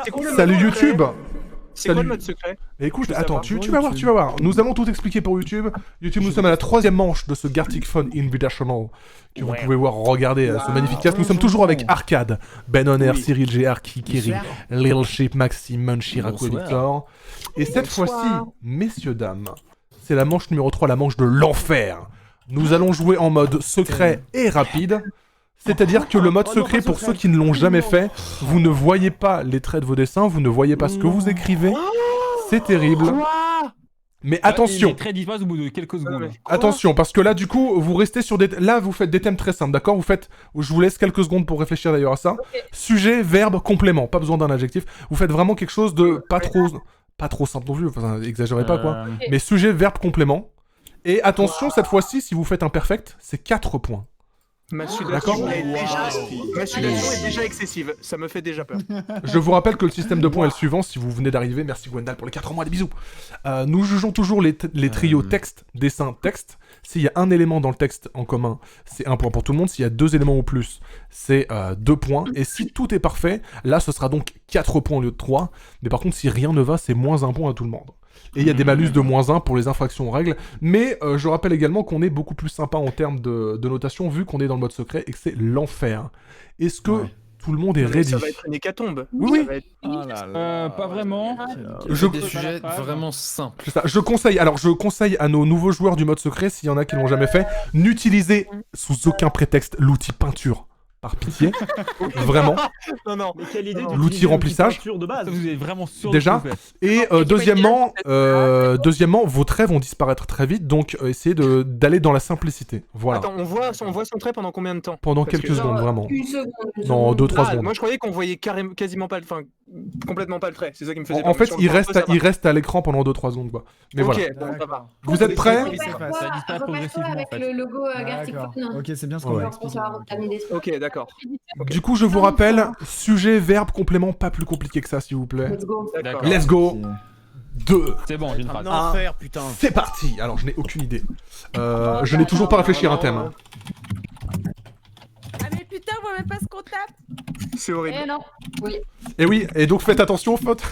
C'est quoi le Salut mode YouTube. C'est quoi Salut. le mode secret? Écoute, Je veux attends, savoir. tu vas voir, tu vas voir. Nous allons tout expliquer pour YouTube. YouTube, nous sommes à la 3e manche de ce Gartic Fun Invitational que vous pouvez voir, regarder ce magnifique cast. Nous sommes toujours avec Arcade, Ben Honor, Cyril GR, Kikiri, Little Sheep, Maxime, Munchie, Raku et Victor. Et cette fois-ci, messieurs, dames, c'est la manche numéro 3, la manche de l'enfer. Nous allons jouer en mode secret et rapide. C'est-à-dire que le mode secret, pour ceux qui ne l'ont jamais fait, vous ne voyez pas les traits de vos dessins, vous ne voyez pas ce que vous écrivez. C'est terrible. Mais attention, Les traits disparaissent au bout de quelques secondes. attention, parce que là, du coup, vous restez sur des... Là, vous faites des thèmes très simples, d'accord? Je vous laisse quelques secondes pour réfléchir d'ailleurs à ça. Sujet, verbe, complément. Pas besoin d'un adjectif. Vous faites vraiment quelque chose de pas trop simple non plus, enfin, exagérez pas, quoi. Mais sujet, verbe, complément. Et attention, cette fois-ci, si vous faites un perfect, c'est 4 points. Ma D'accord. sudation est déjà excessive. Ça me fait déjà peur. Je vous rappelle que le système de points est le suivant, si vous venez d'arriver, merci Gwendal pour les 4 mois, des bisous. Nous jugeons toujours les trios texte, dessin, texte. S'il y a un élément dans le texte en commun, c'est 1 point pour tout le monde. S'il y a 2 éléments ou plus, c'est 2 points. Et si tout est parfait, là ce sera donc 4 points au lieu de 3. Mais par contre, si rien ne va, c'est moins 1 point à tout le monde. Et il y a des malus de moins 1 pour les infractions aux règles. Mais je rappelle également qu'on est beaucoup plus sympa en termes de notation, vu qu'on est dans le mode secret et que c'est l'enfer. Est-ce que tout le monde est ready? Ça va être une hécatombe. Oui. Ça va être- Pas vraiment. Je- Des sujets vraiment simples. C'est ça. Je conseille à nos nouveaux joueurs du mode secret, s'il y en a qui l'ont jamais fait, n'utilisez sous aucun prétexte l'outil peinture. Par pitié. Vraiment. Non. Mais quelle idée Non. d'utiliser L'outil remplissage. une peinture de base. Vous êtes vraiment sûr Déjà. de ce que vous faites. Et deuxièmement, vos traits vont disparaître très vite, donc essayez d'aller dans la simplicité. Voilà. Attends, on voit son trait pendant combien de temps? Pendant parce quelques que- secondes, vraiment. Une seconde. Non, 2-3 Ah, secondes. moi je croyais qu'on voyait quasiment pas le... Enfin, complètement pas le trait. C'est ça qui me faisait peur. En fait, Sur le il plan, reste, ça va. il reste à l'écran pendant 2-3 secondes, quoi. Mais Ok, voilà. bon, ça va. Vous êtes prêts? Ça disparaît progressivement, en avec fait. le logo Gartic D'accord. Phone. Ok, c'est bien ce Ouais. qu'on va Pour expliquer. savoir terminer des trucs. Ok, d'accord. Du coup, je vous rappelle, sujet, verbe, complément, pas plus compliqué que ça, s'il vous plaît. Let's go. D'accord. Let's go. 2. C'est bon, j'ai une phrase. enfer, putain. C'est parti. Alors, je n'ai aucune idée. Je n'ai toujours pas réfléchi à un thème. Ah mais putain, on voit même pas ce qu'on tape. C'est horrible. Eh non. Oui. Et oui, et donc faites attention aux fautes.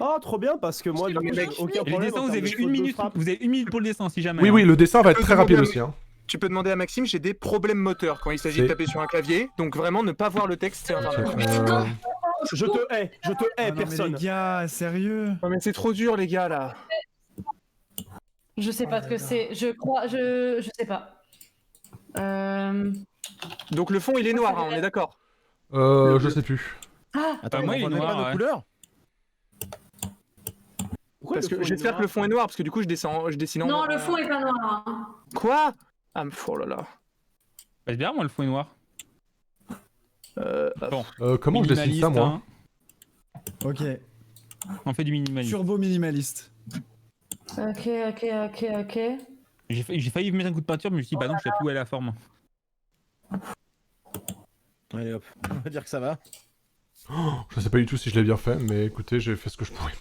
Oh, trop bien, parce que moi, Non, mais mec, aucun Et le problème. dessin, en vous termes avez de une faute de minute. frappe. Vous avez 1 minute pour le dessin, si jamais. Oui, hein. oui, le dessin va être très rapide aussi. Hein. Tu peux demander à Maxime, j'ai des problèmes moteurs quand il s'agit de C'est- taper sur un clavier, donc vraiment ne pas voir le texte, c'est infernal. Je te hais, Ah non, mais personne. les gars, sérieux. Non mais c'est trop dur les gars là. Je sais pas ce que c'est. Je crois. Je sais pas. Donc le fond il est noir, hein, on est d'accord. Je sais plus. Attends, moi, on il est voit même noir, pas nos ouais. couleurs. Pourquoi Parce le que fond est j'espère noir que le fond est noir, parce que du coup je dessine en... Non, le fond est pas noir. Hein. Quoi? Ah, oh là là. Bah, c'est bien, moi, le fond est noir. Comment je dessine ça, Minimaliste, moi? hein. Ok. On fait du minimalisme. Turbo minimaliste. Ok. J'ai failli mettre un coup de peinture, mais je me suis dit, bah non, je sais plus où est la forme. Allez hop, on va dire que ça va. Je sais pas du tout si je l'ai bien fait, mais écoutez, j'ai fait ce que je pouvais.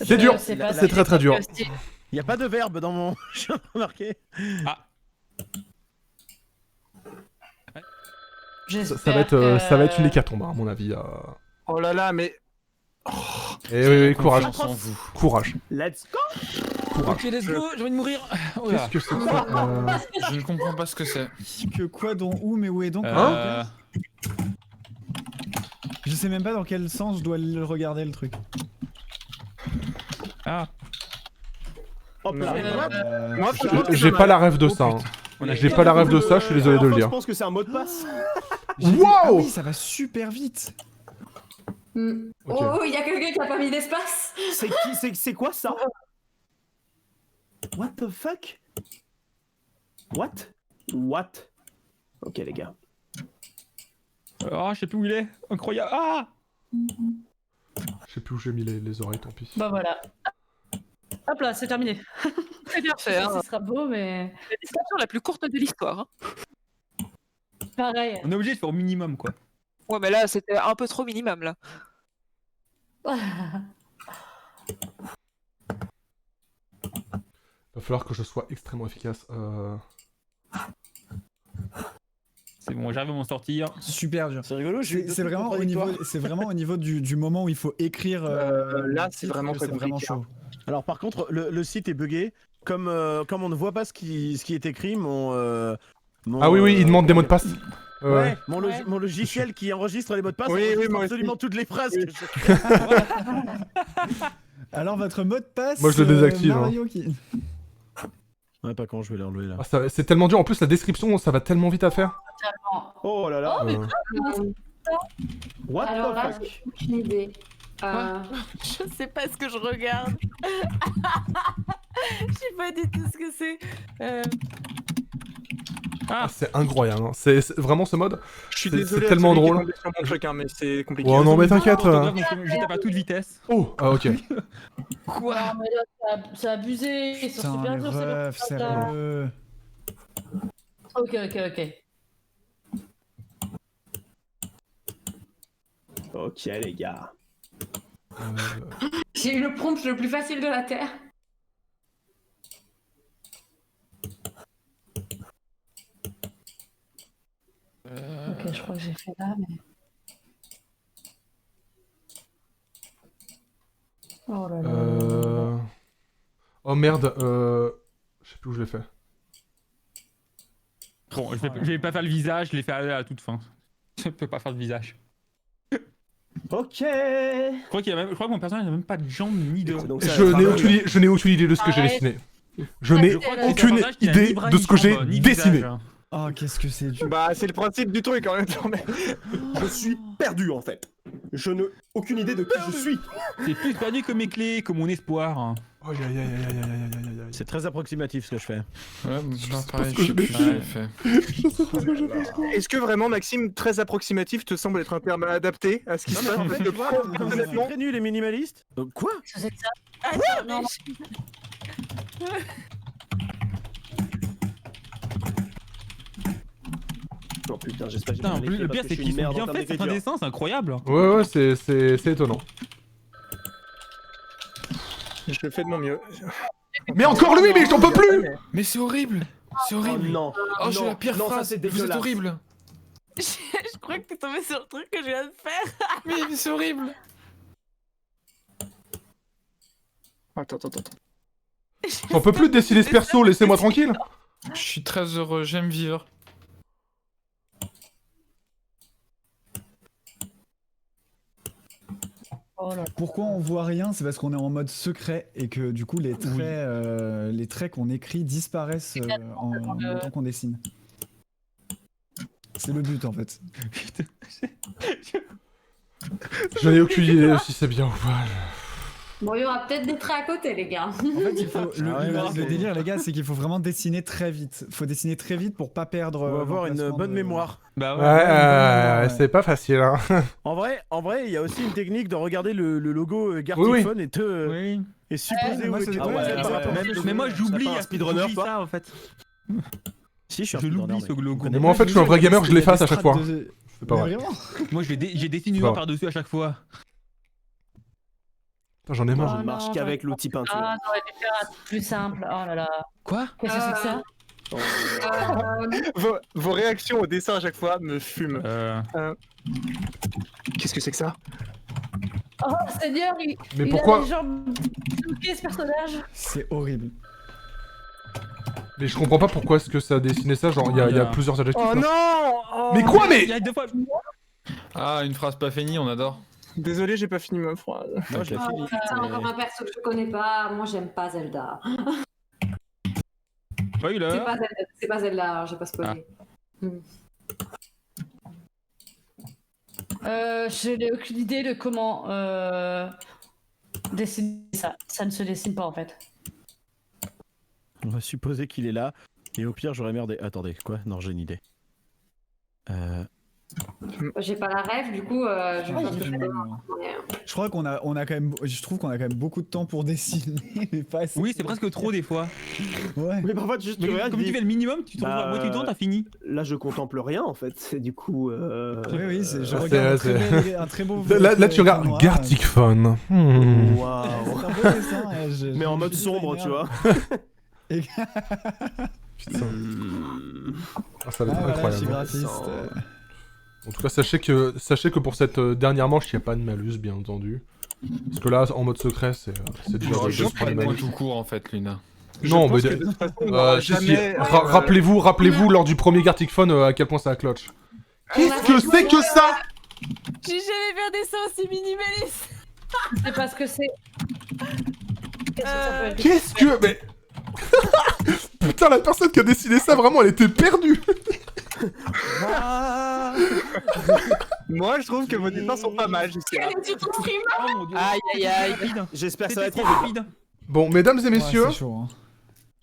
C'est dur. sais pas C'est si très très dur. possible. Il y a pas de verbe dans mon... J'ai remarqué. Ça va être une hécatombe, hein, à mon avis. Oh là là, mais... Et oui, courage. Confiance en vous. Courage. Let's go. Courage. Ok, let's go, j'ai envie de mourir. Oh là. Qu'est-ce que c'est que ça Je ne comprends pas ce que c'est. Que quoi, dont où, mais où est donc Je sais même pas dans quel sens je dois le regarder le truc. Ah, Hop là. Moi franchement... J'ai pas la rêve de ça. hein. J'ai pas la rêve de ça, je suis désolé de le Je dire. pense que c'est un mot de passe. Ah Wow. oui, ça va super vite. Ok. Oh, il y a quelqu'un qui a pas mis d'espace. C'est qui? C'est quoi ça? What the fuck? What? Ok les gars. oh, je sais plus où il est. Incroyable. Ah, Je sais plus où j'ai mis les oreilles, tant pis. Bah voilà. Hop là, c'est terminé. Très bien fait. Hein. Ce sera beau, mais La description la plus courte de l'histoire. Hein. pareil. on est obligé de faire au minimum, quoi. Ouais, mais là, c'était un peu trop minimum, là. Va falloir que je sois extrêmement efficace. C'est bon, j'arrive à m'en sortir. Super dur. C'est rigolo, j'ai eu C'est vraiment au niveau du moment où il faut écrire. Là, le c'est titre, vraiment que très c'est vraiment compliqué, chaud. Alors par contre, le site est buggé. Comme on ne voit pas ce qui est écrit, Ah oui, il demande des mots de passe. Ouais, mon logiciel qui enregistre les mots de passe Oui, enregistre oui, moi aussi. absolument toutes les phrases. Oui. que je- Alors votre mot de passe. Moi, je le désactive, Mario qui... Ouais, pas quand je vais l'enlever là. Ah, c'est tellement dur. En plus, la description, ça va tellement vite à faire. Oh là là. What Alors the là, fuck? j'ai aucune idée. Je sais pas ce que je regarde. Je sais pas du tout ce que c'est. Ah, c'est incroyable. Hein. C'est vraiment ce mode. Je suis C'est désolé. tellement à celui qui est drôle. tombé sur mon truc, hein, mais c'est compliqué. Oh non, mais t'inquiète. Donc, je tape à toute vitesse. Oh, ah ok. Quoi? Non, mais là, c'est abusé. Ils sont Putain, super les durs, ces refs, mots de passe, là. sérieux. Ok. Ok, les gars. J'ai eu le prompt le plus facile de la Terre. Ok, je crois que j'ai fait là, mais... Oh là là. Oh merde. Je sais plus où je l'ai fait. Bon, je vais pas faire le visage, je l'ai fait à la toute fin. Je peux pas faire de visage. Ok. Je crois que mon personnage n'a même pas de jambes ni de. Donc, ça Je va être n'ai un aucune, je n'ai aucune idée de ce que j'ai Arrête. dessiné. Je n'ai Je crois que C'est un aucune personnage qui n'a idée ni bras, de ni ce que j'ai jambes, ni dessiné. visage. Oh, qu'est-ce que c'est dur. Bah, c'est le principe du truc en même temps. Mais... Je suis perdu en fait. Je n'ai aucune idée de qui je suis. C'est plus perdu que mes clés, que mon espoir. Oh, aïe, aïe, aïe, aïe, aïe, aïe, aïe, aïe. C'est très approximatif ce que je fais. Ouais, non, pareil, que je sais plus ce que j'ai fait. Est-ce que vraiment, Maxime, très approximatif, te semble être un terme adapté à ce qui Non, se mais passe en fait, tu vois, comme je suis très nul et minimaliste. Donc quoi? C'est ça. Attends, non. Oh putain, j'espère que j'ai Putain, bien écrit le parce pire que c'est je suis qu'ils une sont merde en bien termes faits certains d'écriture. dessins, c'est incroyable. Ouais, c'est étonnant. Je fais de mon mieux. Mais encore lui, mais j'en peux plus. Mais c'est horrible! C'est Oh horrible! non. Oh, j'ai non, la pire non, phrase! ça c'est Vous êtes dégueulasse. horrible! Je crois que t'es tombé sur le truc que je viens de faire. Mais c'est horrible! Attends. J'en peux plus de dessiner ce perso, laissez-moi tranquille. Je suis très heureux, j'aime vivre. Oh là là. Pourquoi on voit rien? C'est parce qu'on est en mode secret et que du coup les traits qu'on écrit disparaissent en même temps qu'on dessine. C'est le but en fait. Je n'ai aucune idée si c'est bien ou pas. Bon, il y aura peut-être des traits à côté, les gars. En fait, il faut, le ouais. délire les gars, c'est qu'il faut vraiment dessiner très vite. Faut dessiner très vite pour pas perdre. On va avoir une l'emplacement bonne de- mémoire. Bah Ouais, ouais. c'est pas facile, hein. En vrai, il y a aussi une technique de regarder le logo Gartic Oui, oui. Phone Oui. et supposer Ouais, où moi, est c'est- par ouais, rapport à- Mais moi j'oublie un speedrunner, j'oublie toi ça en fait. Si, je suis un Je speedrunner, l'oublie mec. ce logo. Mais moi, en fait, je suis un vrai gamer, je l'efface à chaque fois. C'est pas Mais vrai. vraiment. Moi j'ai dessiné une Pas main vrai. par-dessus à chaque fois. Putain, j'en ai marre. Je marche qu'avec l'outil peinture. Ah, j'aurais dû faire un truc plus simple. Oh là là. Quoi? Qu'est-ce que c'est que ça? Vos réactions au dessin à chaque fois me fument. Qu'est-ce que c'est que ça? Oh Seigneur, Mais il pourquoi a les jambes bloquées, ce personnage. C'est horrible. Mais je comprends pas pourquoi est-ce que ça a dessiné ça, genre il y a plusieurs adjectifs. Oh là. non! Mais quoi, mais Il y a deux fois. Ah, une phrase pas finie, on adore. Désolé, j'ai pas fini ma phrase. Non, je l'ai fini. C'est encore un perso que je connais pas. Moi, j'aime pas Zelda. Oui là. C'est pas Zelda, alors j'ai pas spoilé. Je n'ai aucune idée de comment dessiner ça. Ça ne se dessine pas en fait. On va supposer qu'il est là. Et au pire, j'aurais merdé. Attendez, quoi? Non, j'ai une idée. J'ai pas la rêve, du coup, je pense que je vais Je crois qu'on a quand même. Je trouve qu'on a quand même beaucoup de temps pour dessiner, mais pas assez. Oui, c'est presque trop des fois. Ouais. Mais parfois, juste, tu Mais regardes, comme tu fais le minimum, tu tournes à moitié du temps, t'as fini. là, je contemple rien en fait. C'est du coup. Oui, je c'est- regarde c'est- un très beau. Là, tu regardes noir. Gartic Phone. Waouh. C'est un beau dessin, et Mais en mode je suis sombre, tu designer. vois. Et- Putain. Ah, ça va être Ah, voilà, je suis incroyable. graphiste. En tout cas, sachez que pour cette dernière manche, il n'y a pas de malus, bien entendu. Parce que là, en mode secret, c'est dur J'aurais de juste se pas prendre de des point malus. tout court en fait, Luna. Non, mais... de toute façon, on n'aura si, jamais, rappelez-vous lors du premier Gartic Phone à quel point ça a clutch. Qu'est-ce que c'est que ça? J'ai jamais vu un dessin aussi minimaliste. C'est parce que c'est. Qu'est-ce que ça peut être? Qu'est-ce que... Mais... Putain, la personne qui a dessiné ça, vraiment, elle était perdue. Moi, je trouve que vos dessins sont pas mal jusqu'à là. Tu t'exprimes. Oh mon dieu. Aïe, aïe, aïe. J'espère que ça va C'était être trop rapide. rapide. Bon, mesdames et messieurs, Ouais, c'est chaud, hein.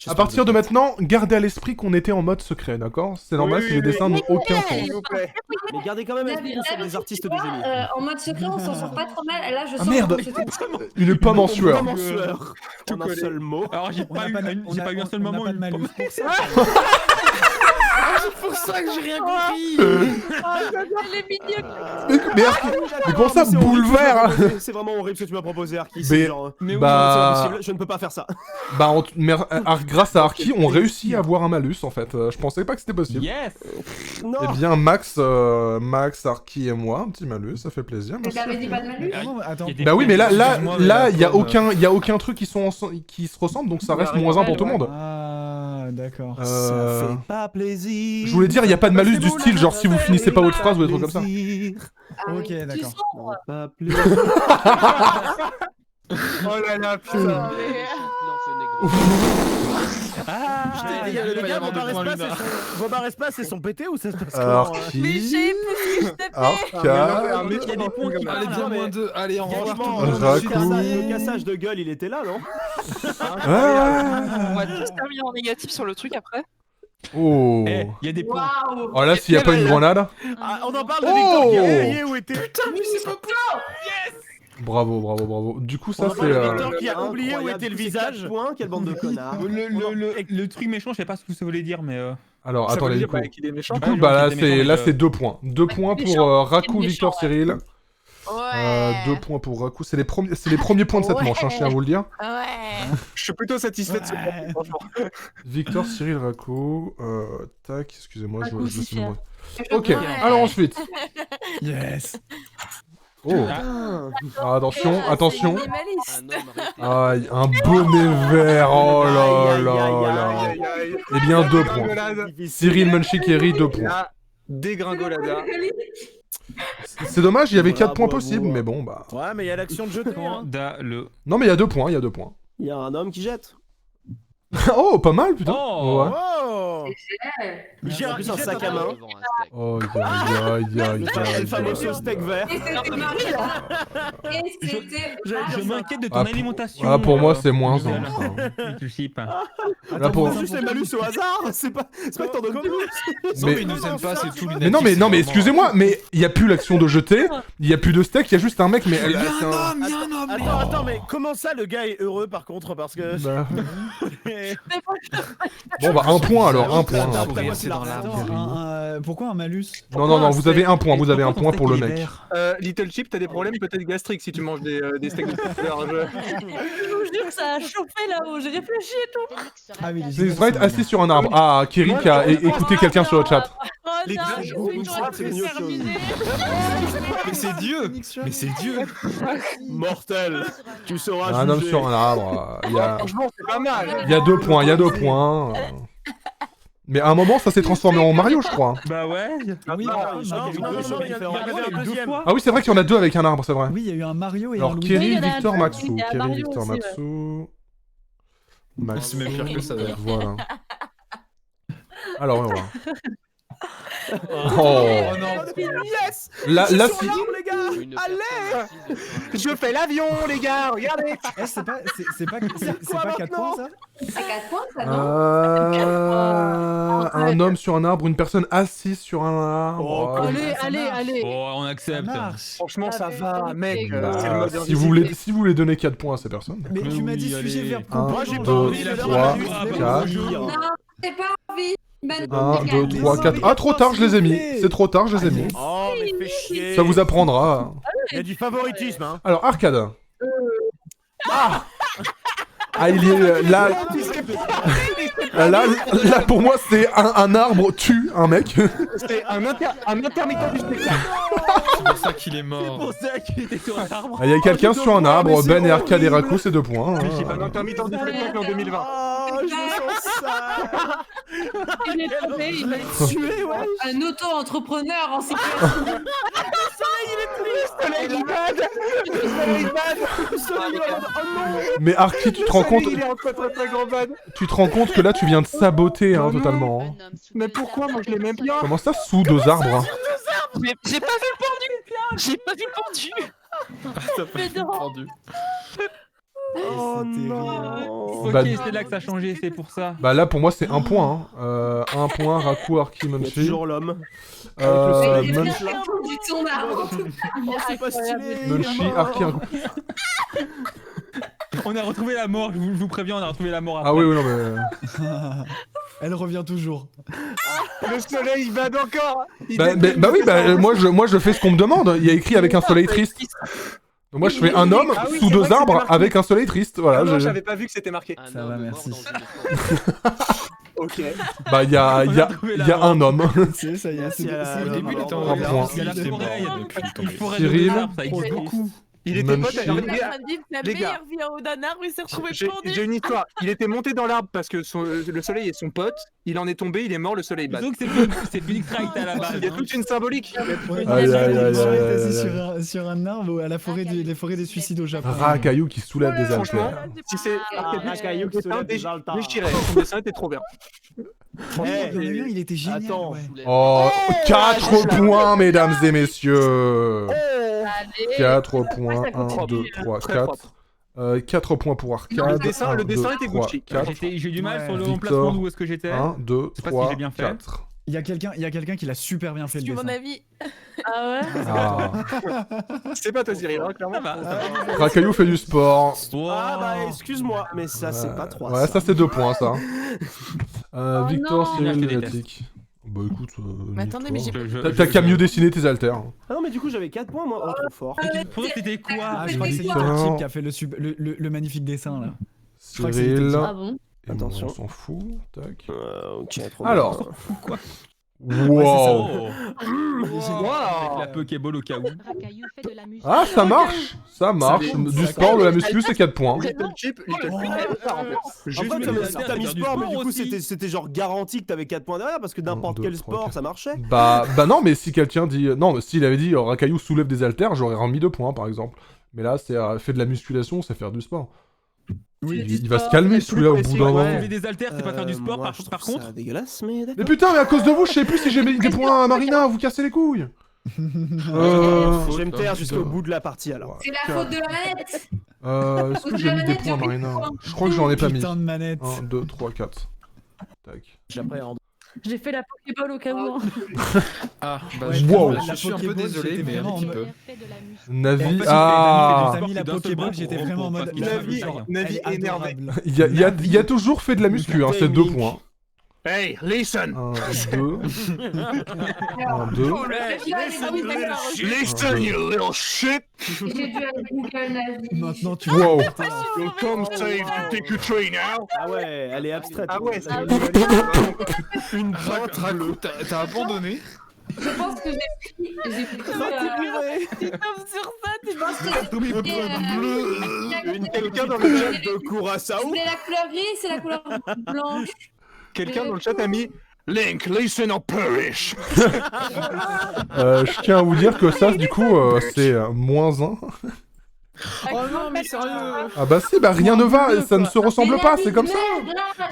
à partir de maintenant, gardez à l'esprit qu'on était en mode secret, d'accord? C'est normal Oui, si les oui, dessins oui. n'ont aucun Ouais. sens. S'il vous plaît. Mais gardez quand même à l'esprit qu'on sont des artistes du génie. En mode secret, on s'en sort pas trop mal. Là, je Ah sens merde. que c'était- Une pomme en sueur. Vraiment sueur. Tout En un collé. seul mot. Alors j'ai On pas n'a eu pas de- un- on j'ai a- pas eu un seul on n'a moment pas où de une malus pomme. pour ça. C'est pour ça que j'ai rien compris. Elle est mignonne. Mais comment ça, c'est horrible boule ce que tu m'as vert? proposé. C'est vraiment horrible ce que tu m'as proposé, Arki. Mais- C'est genre... Mais oui, Bah- c'est pas possible, je ne peux pas faire ça. Bah, grâce à Arki, on réussit à avoir un malus, en fait. Je pensais pas que c'était possible. Yes. Non. Eh bien, Max, Arki et moi, un petit malus, ça fait plaisir, Mais merci. t'avais dit pas de malus? Non, attends. Bah oui, mais là, Excuse-moi, mais la il y a pomme, aucun truc qui se ressemble, donc ça reste Ouais, moins 1 pour ouais, tout le monde. Ah, d'accord. Euh, Ça fait pas plaisir. Je voulais dire, il y a pas de malus du style, genre si vous finissez pas votre phrase ou des trucs comme ça. Ah oui. Ok, d'accord. Pas plaisir. Oh là là, putain. Ah, Je t'ai dit, Les il va y gars, avoir deux points, Luna. vos barres espaces, c'est son pété ou ça se passe comment Arki, Mais j'ai parce que je t'ai fait. Arcade, il y a des points qui Allez, parlent. bien moins 2. Allez, au revoir. Franchement, tout le monde. Raku. le cassage de gueule, il était là, non? On va tous terminer en négatif sur le truc après. Oh. Eh, il y a des points. Waouh! Oh là, s'il y a pas une grenade. Ah, on en parle de Oh. Victor qui a oublié où était. Bravo. Du coup, On ça en c'est. parle de Victor qui a Incroyable. oublié où était le C'est visage. 4 points, quelle bande de connards. Le truc méchant, je sais pas ce que ça voulait dire, mais. Alors, Ça veut attendez, dire du coup. qu'il est méchant. Du coup, Ouais, bah genre, qu'il était là méchant, c'est 2 points. 2 points pour Raku, méchant, Victor, ouais. Cyril. Ouais. 2 points pour Raku. C'est les premiers points de cette Ouais. manche, hein, je tiens à vous le dire. Ouais. Je suis plutôt satisfait de ce point, franchement. Victor, Cyril, Raku. Tac, excusez-moi, je Raku, me si suis. fier. Ok, Ouais. alors ensuite. Yes. Oh, Ah. attention. C'est minimaliste. Aïe, un bonnet vert. Oh là Aïe, là aïe, aïe, là. aïe, Aïe, aïe. Eh bien, 2 points. Dégringolade. Cyril Munchikeri, 2 points. La dégringolada. C'est dommage, il y avait 4 points Bravo, possibles, bravo. mais bon, bah. Ouais, mais il y a l'action de jeter. Hein. Le. Non, mais il y a 2 points, il y a 2 points. Il y a un homme qui jette. Oh, pas mal, putain. Oh. Ouais. Oh Il jette un sac à main. Oh, aïe. Le fameux steak vert. Et c'était Marie, là. Et c'était. Je m'inquiète de ton Ah, alimentation. Ah, pour moi, c'est moins Nouvelle. 1. Tu le sais pas. Là, pour... C'est juste les malus au hasard. C'est pas que t'en donnes plus. Non, mais ils nous aiment pas, c'est tout Mais non, mais vraiment- excusez-moi, mais il y a plus l'action de jeter, il y a plus de steak, il y a juste un mec, mais. Il y a un homme. Attends, mais comment ça le gars est heureux par contre? Parce que. Bah. Bon, bah, 1 point alors, 1 point. Attends, un point. c'est dans l'arbre. Attends, pourquoi un malus? Non, vous avez 1 point, vous avez 1 point pour le mec. Little Chip, t'as des problèmes peut-être gastriques si tu manges des steaks de couleur. Je vous jure que ça a chauffé là-haut, j'ai réfléchi et tout. Ah oui, C'est Sprite assis sur un arbre. Ah, Kiri qui a écouté quelqu'un sur le chat. Oh Les non, gars, je vous sais que j'aurais croyez pu que c'est mieux terminer. Mais c'est Dieu. Mais c'est Dieu. Mortel. Tu sauras Un homme juger. sur un arbre. Franchement, c'est pas mal. Il y a 2 points, il y a 2 points. Mais à un moment, ça s'est transformé en Mario, je crois. Bah ouais. Ah oui, Non, bah, non, il y a eu non, deux non, sur il y en différents- avait deux un deuxième. fois. Ah oui, c'est vrai qu'il y en a 2 avec un arbre, c'est vrai. Oui, il y a eu un Mario et Alors, un Luigi. Kiri, il y en a un Victor, deux, Maxou. il y a Kiri, Mario Victor, aussi, ouais. Maxou. C'est même pire que ça d'ailleurs. Voilà. Alors, on va voir. Oh. Oh non. Yes. Là, Je suis sur si... l'arbre, les gars. Allez. Je fais l'avion, les gars, regardez. Eh, c'est pas 4 maintenant points ça? C'est 4 points ça, non? Un homme sur un arbre, une personne assise sur un arbre. Oh, Allez. Oh, on Ça accepte. marche. Franchement, ça va, mec. Bah, C'est le mode si vous voulez donner 4 points à ces personnes. Mais tu m'as oui, dit sujet allez. verbe Un, complément. Moi, j'ai pas 2, envie de leur 3, malus, mais 4. bon, Non, c'est pas envie. Ben, 1, 2, Les 3, 4. Ah, trop tard, je les ai mis. C'est trop tard, je les ai mis. Oh, mais fais chier. Ça vous apprendra. Il y a du favoritisme, hein. Alors, Arcade. Ah, il est là. Là, pour moi, c'est un arbre tue un mec. C'est un intermittent du spectacle. C'est pour ça qu'il est mort. pour ça qu'il était sur un arbre. Il y a quelqu'un sur un arbre, Ben et Arcade et Raku, c'est 2 points. hein. Un intermittent du spectacle en 2020. Oh, je me sens ça. Il est tombé, il est Tué, ouais. un auto-entrepreneur en sécurité. Mais Arki, tu te rends compte, Il est en très grand ban. tu te rends compte que là, tu viens de saboter hein, totalement. hein. Mais pourquoi moi je l'ai même bien? Comment ça, sous 2 arbres hein J'ai pas vu le pendu. J'ai pas vu le pendu. T'as pas été entendu. Oh non. Ok, Bah, c'est là que ça a changé, c'est pour ça. Bah là, pour moi, c'est 1 point. Hein. 1 point, Raku, Arki, Il y a Munchi. toujours l'homme. Il est Munchi, bien du son arbre. Oh, c'est pas stylé. Munchi, Arki, Raku. On a retrouvé la mort, je vous préviens, on a retrouvé la mort après. Ah oui, non, mais... Elle revient toujours. Le soleil il bade encore. Bah oui, moi je fais ce qu'on me demande. Il y a écrit avec un soleil triste. Donc moi je fais un homme Ah oui, sous c'est 2 vrai que arbres c'était marqué. avec un soleil triste. Voilà. Ah non, je- j'avais pas vu que c'était marqué. Ça va, merci. Ok. Bah il y a un homme. C'est ça y est, c'est Au début, il était en Un point. Il y a la Il était mort. forêt, Depuis, une forêt Cyril. de arbres, ça existe beaucoup. Il était Munchi. pote. Il Alors, est en train de vivre sa les gars. meilleure vie en haut d'un arbre, il s'est retrouvé J'ai pendu. une histoire. Il était monté dans l'arbre parce que le soleil est son pote. Il en est tombé, il est mort, le soleil bat. Disons que c'est Phoenix Wright à la base. Il y a toute une symbolique. Ouais, Aïe, il aïe, aïe, est aïe, assis aïe, sur un arbre à la forêt les forêts des suicides au Japon. Rakayu qui soulève des Franchement, haltères. si c'est un caillou qui soulève des altars. déchiré. Son dessin était trop bien. Il y en a eu un, il était génial. Attends. ouais. Oh, 4 points, mesdames et messieurs. Allez. 4 points, ça 1, continue. 2, 3, Très 4. propre. 4 points pour Arcade. Non, le dessin- 1, le dessin 2, était 3, Gucci. 4. J'ai eu du mal Ouais. sur le Victor. emplacement d'où est-ce que j'étais. 1, 2, sais pas si 3, j'ai bien fait. 4. Il y a quelqu'un qui l'a super bien fait le C'est mon dessin. avis. Ah ouais. Ah. C'est pas toi, Cyril, hein, clairement. Ça va, ça va. Rakayu fait du sport. Ah bah excuse-moi, mais ça c'est pas 3. Ouais, ça c'est 2 points, ça. Oh Victor, non. Cyril, Je déteste. Lunatic. Bah écoute, Mais attendez, mais j'ai T'as qu'à mieux dessiner tes haltères. Ah non mais du coup j'avais 4 points moi, oh trop fort. Pour toi, c'était quoi Ah, je crois que c'est Victor. le type qui a fait le magnifique dessin là. crois que c'est Cyril. Victor. Ah bon. Et bon, Attention. on s'en fout. Tac. Ok, trop Alors. bien. Wow. Avec la Pokéball au cas où. Ah, ça marche. Ça marche. Du sport, de la muscu, c'est 4 points. Little Chip, Little Chip, c'est ça, en fait. En fait, mais t'as mis du sport, mais sport du coup aussi. c'était genre garanti que t'avais 4 points derrière parce que n'importe 1, 2, quel 3, sport 4. ça marchait. Bah non, mais si quelqu'un dit... Non, mais s'il avait dit Rakayu soulève des haltères, j'aurais remis 2 points, par exemple. Mais là, c'est fait de la musculation, c'est faire du sport. Oui, Il va se calmer, celui-là, au bout d'un moment. Soulever des haltères, c'est pas faire du sport, Moi, par je trouve par contre. ça dégueulasse, mais Mais d'accord. putain, mais à cause de vous, je sais plus si j'ai mis des points à Marina, vous cassez les couilles. Je vais me taire jusqu'au bout de la partie alors. C'est la faute de la manette. Est-ce que j'ai mis des points à Marina? Je crois que j'en ai pas mis. Putain de manette. 1, 2, 3, 4. Tac. J'appréhende. J'ai fait la Pokéball au cas où. hein. Ah, bah Ouais, Wow. je suis un peu Pokéball, désolé, j'étais mais un vraiment petit en peu. Navi. En fait, Ah. T'as mis la Pokéball, j'étais vraiment en mode. Navi, Navi Elle est énervé. adorable. Il y a toujours fait de la muscu, hein, c'est 2 points. Hey, listen! 1, 2. 1, 2. Listen, you little shit! J'ai dû aller Google Navi. Maintenant tu Wow. You'll come save to take your train now! Ah ouais, elle est abstraite. Ah ouais, Ah c'est Une Raku, t'as abandonné? Je pense que j'ai pris. Tu tombes sur ça, tu penses quelqu'un dans le chat de Curaçao. C'est la couleur grise, c'est la couleur blanche. Quelqu'un dans le chat a mis Link, listen or perish! Je tiens à vous dire que ça, du coup, c'est -1. Oh non, mais sérieux! Ah bah si, bah rien ne va, ça ne se ressemble pas, c'est comme ça.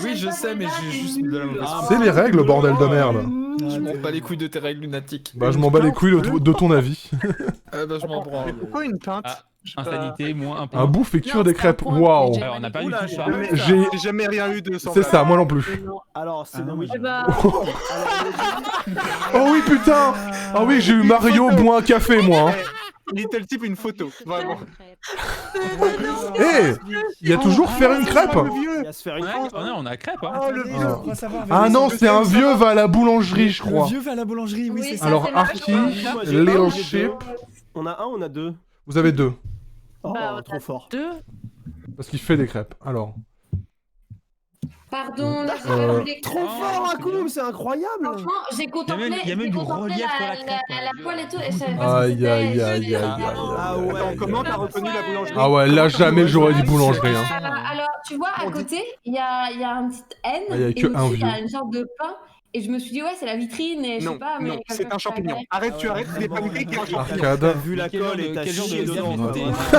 Oui, je sais, mais j'ai juste de la mauvaise foi. C'est les règles, bordel de merde. Je m'en bats les couilles de tes règles lunatiques. Bah je m'en bats les couilles de ton avis. Ah bah je m'en branle. Pourquoi une teinte? Ah, insanité, moins un point. Un bouffe et cure Non, des c'est un crêpes, point. waouh. J'ai Alors, on n'a pas eu Oula, tout ça. J'ai- J'ai jamais rien eu de C'est semblable. ça, moi non plus. Alors, c'est Ah, oui. Eh bah, Oh oui, putain. Ah oui, j'ai eu Mario boit un café, moi. hein. Little Tip, une photo, vraiment. Eh, il y a toujours faire une crêpe. Il va se faire une Ouais, on a crêpe, hein. Oh, le Je vieux! crois savoir. Ah non, c'est un vieux va à la boulangerie, je Le crois. vieux va à la boulangerie, oui, Oui, c'est ça, ça. Alors c'est la Arky, Moi, j'ai Léo un, j'ai Chip, deux. On a un, on a deux. vous avez 2. Oh, Bah, on a trop fort. 2. Parce qu'il fait des crêpes. Alors. Pardon, là, j'ai pas voulu- Trop fort, Akoum, c'est incroyable. Franchement, j'ai contemplé, il y a même j'ai du contemplé relief sur la la crêpe, poêle et tout, et je savais pas ce que Aïe, c'était. aïe, aïe, aïe, Ah aïe. ouais. Attends, comment t'as reconnu la boulangerie? Ah ouais, là jamais j'aurais dit boulangerie. Hein. Alors, tu vois, à côté, il y a un petit N, Ah, il y a et que un au-dessus, il y a vieux. une sorte de pain, et je me suis dit, ouais, c'est la vitrine, et je sais Non, pas, mais... non, c'est quelqu'un un champignon. savait. Arrête, tu arrêtes, c'est des pancakes et un champignon. Arcade. T'as vu la Quel genre colle et de- t'as quel genre chié de dedans. quoi. diversité.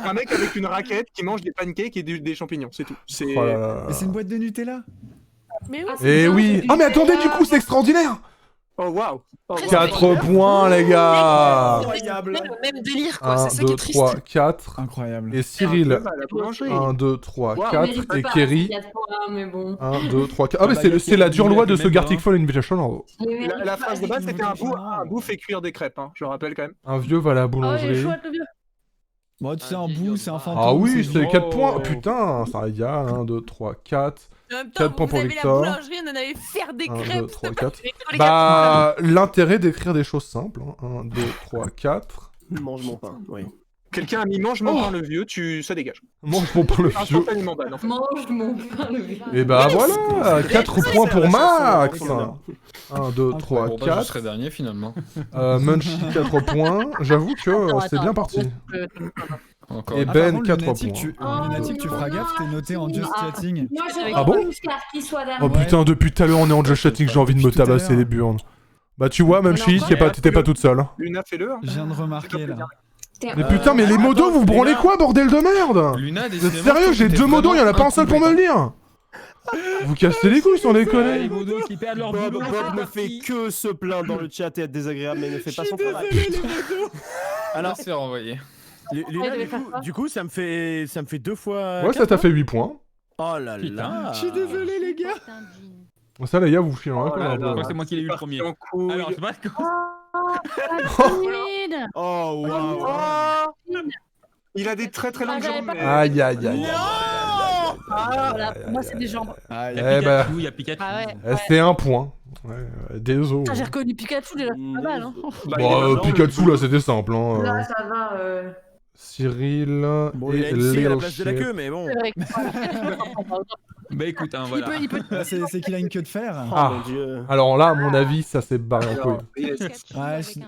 Un mec avec une raquette qui mange des pancakes et des champignons, c'est tout. C'est... Oh là là. Mais c'est une boîte de Nutella. Mais oui, Eh oui. Ah mais attendez, du coup c'est extraordinaire. Oh waouh. Oh, wow. 4 points les gars. Incroyable. Le même délire, quoi. 1, C'est ça qui 2, est triste. 3, 4. Incroyable. Et Cyril. À la boulangerie. 1, 2, 3, Wow, 4. mérite Et pas, Kerry. il y a de points, mais bon. 1, 2, 3, 4. Ah mais c'est la dure loi de ce Gartic Phone Invitational. La phrase de base, c'était un bout fait cuire des crêpes, hein, je rappelle quand même. Un vieux va à la Oh, il est boulangerie. chouette, le vieux. Bon, tu sais, un bout, c'est un fantôme. Ah oui, c'est 4 Oh. points. Putain, ça y a 1, 2, 3, 4. En même 4 temps, points vous pour avez Victor. la boulangerie, on en avait faire des 1, 2, crêpes. 3, 4. Les gars, Bah, l'intérêt d'écrire des choses simples. 1, 2, 3, 4. Mange mon pain, oui. Quelqu'un a mis mange mon pain le vieux, ça dégage. Mange mon pain le vieux. Instantanément ban en fait. Mange mon pain, le vieux. Et bah voilà, 4 points pour Max. 1, 2, 3, Bon, bah, je 4. serai dernier finalement. Munchie 4 points. J'avoue que c'est bien parti. Encore. Et Ah, Ben, par contre, 4 Lunatic, points. Lunatic, tu feras gaffe, t'es noté en Just Chatting. Moi, je Ah bon jusqu'à ce qu'il soit Oh dernier. putain, depuis tout à l'heure on est en just chatting, j'ai envie de me Depuis tout à tabasser l'heure. les burnes. Bah tu vois, Munchie, t'étais pas toute seule. Luna, fais-le. hein. Je viens de remarquer là. Mais putain, mais les modos, vous branlez quoi, bordel de merde? Luna, Vous êtes sérieux, j'ai 2 modos, y'en a pas un seul pour me le dire. Vous cassez les couilles sans Les déconner. modos qui perdent leur Bob, boulot. Bob ne fait que se plaindre dans le chat et être désagréable, mais ne fait pas son travail. Alors, se faire envoyer. Luna, du coup, ça me fait 2 fois. Ouais, ça t'a fait 8 points. Oh là Putain. là. Je suis désolé, les gars. Ça, les gars, vous filez un Oh peu. là un là. peu. Je crois que c'est moi qui l'ai eu le premier. En couille. Alors, c'est pas Oh waouh. Oh, il a des très très longues jambes. mais- Aïe, aïe, aïe. Voilà, pour moi, c'est des jambes. Aïe. Il y a Eh bah, Pikachu, il y a Pikachu. Ah ouais. c'est 1 point. Ouais, désolé. Putain, j'ai reconnu Pikachu déjà, c'est pas mal, hein. Bah, il est Bon, dans Pikachu, là, c'était simple. Hein. Là, ça va. Cyril Bon, il et a une scie à la Léo place de la queue, mais bon. C'est vrai que- Bah écoute, hein, voilà. Bah, c'est qu'il a une queue de fer. Oh Ah. mon dieu. Alors là, à mon avis, ça s'est barré en couille. Alors, yes. Ouais, je-